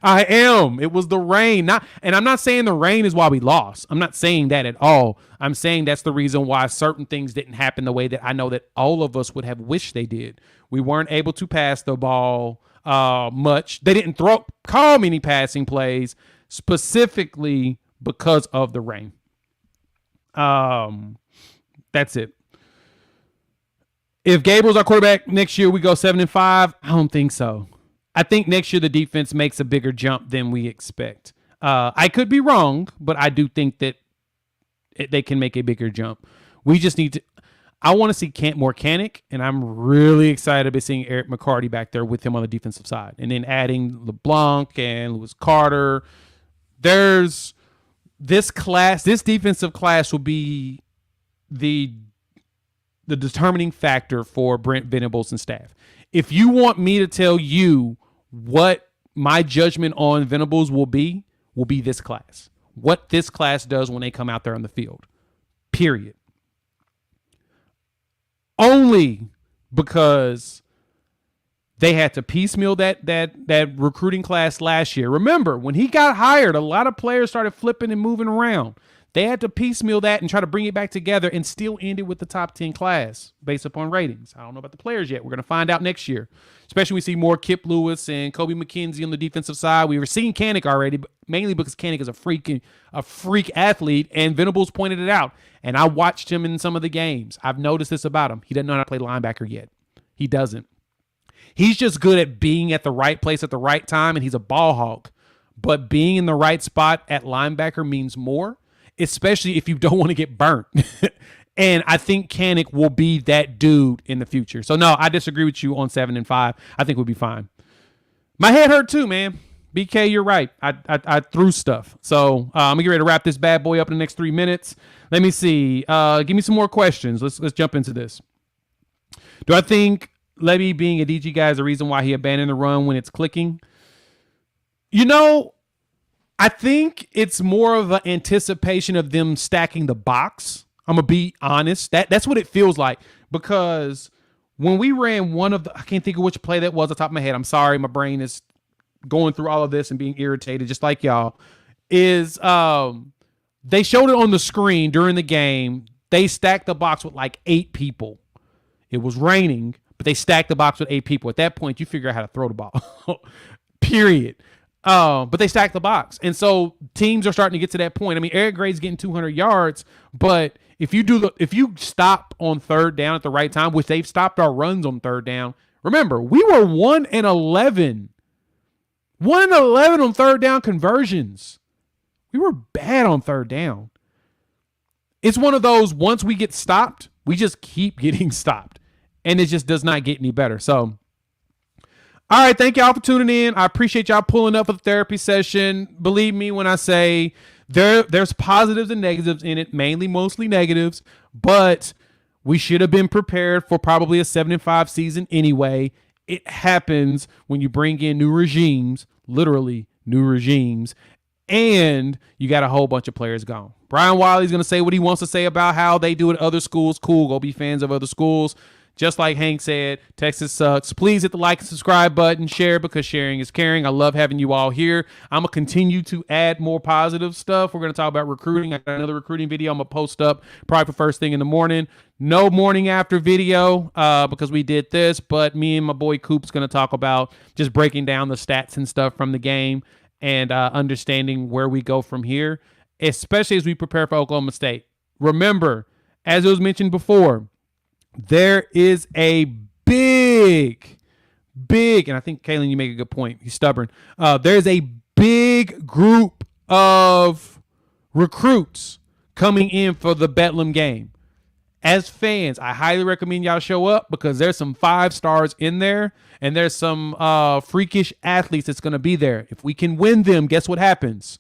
A: I am. It was the rain. And I'm not saying the rain is why we lost. I'm not saying that at all. I'm saying that's the reason why certain things didn't happen the way that I know that all of us would have wished they did. We weren't able to pass the ball much. They didn't call many passing plays specifically because of the rain. That's it. If Gabriel's our quarterback next year, we go 7-5. I don't think so. I think next year the defense makes a bigger jump than we expect. I could be wrong, but I do think that they can make a bigger jump. We just need to. I want to see more Kanik, and I'm really excited about seeing Eric McCarty back there with him on the defensive side, and then adding LeBlanc and Lewis Carter. There's this defensive class will be the determining factor for Brent Venables and staff. If you want me to tell you what my judgment on Venables will be this class. What this class does when they come out there on the field. Period. Only because they had to piecemeal that recruiting class last year. Remember, when he got hired, a lot of players started flipping and moving around. They had to piecemeal that and try to bring it back together and still end it with the top 10 class based upon ratings. I don't know about the players yet. We're going to find out next year, especially when we see more Kip Lewis and Kobe McKenzie on the defensive side. We were seeing Kanik already, but mainly because Kanik is a freak athlete, and Venables pointed it out. And I watched him in some of the games. I've noticed this about him. He doesn't know how to play linebacker yet. He doesn't. He's just good at being at the right place at the right time, and he's a ball hawk. But being in the right spot at linebacker means more, especially if you don't want to get burnt. And I think Kanik will be that dude in the future. So, no, I disagree with you on 7-5. I think we'll be fine. My head hurt too, man. BK, you're right. I threw stuff. So I'm going to get ready to wrap this bad boy up in the next 3 minutes. Let me see. Give me some more questions. Let's jump into this. Do I think Levy being a DG guy is the reason why he abandoned the run when it's clicking? You know, I think it's more of an anticipation of them stacking the box. I'm going to be honest. That's what it feels like, because when we ran I can't think of which play that was off the top of my head. I'm sorry. My brain is going through all of this and being irritated just like y'all. They showed it on the screen during the game. They stacked the box with like 8 people. It was raining, but they stacked the box with 8 people. At that point, you figure out how to throw the ball. Period. But they stacked the box. And so teams are starting to get to that point. I mean, Eric Gray's getting 200 yards, but if you stop on third down at the right time, which they've stopped our runs on third down. Remember, we were 1-11. 1-11 on third down conversions. We were bad on third down. It's one of those, once we get stopped, we just keep getting stopped. And it just does not get any better. So, all right, thank y'all for tuning in. I appreciate y'all pulling up for the therapy session. Believe me when I say there's positives and negatives in it, mostly negatives, but we should have been prepared for probably a 7-5 season anyway. It happens when you bring in new regimes, literally new regimes, and you got a whole bunch of players gone. Brian Wiley's going to say what he wants to say about how they do it at other schools. Cool, go be fans of other schools. Just like Hank said, Texas sucks. Please hit the like and subscribe button, share because sharing is caring. I love having you all here. I'm going to continue to add more positive stuff. We're going to talk about recruiting. I got another recruiting video I'm going to post up probably for first thing in the morning. No morning after video because we did this, but me and my boy Coop's going to talk about just breaking down the stats and stuff from the game and understanding where we go from here, especially as we prepare for Oklahoma State. Remember, as it was mentioned before, there is a big, and I think, Kalen, you make a good point. He's stubborn. There's a big group of recruits coming in for the Bedlam game. As fans, I highly recommend y'all show up because there's some 5 stars in there and there's some freakish athletes that's going to be there. If we can win them, guess what happens?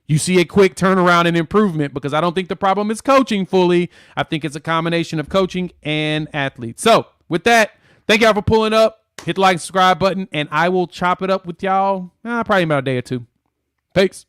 A: You see a quick turnaround and improvement because I don't think the problem is coaching fully. I think it's a combination of coaching and athletes. So with that, thank y'all for pulling up. Hit the like and subscribe button, and I will chop it up with y'all probably about a day or two. Peace.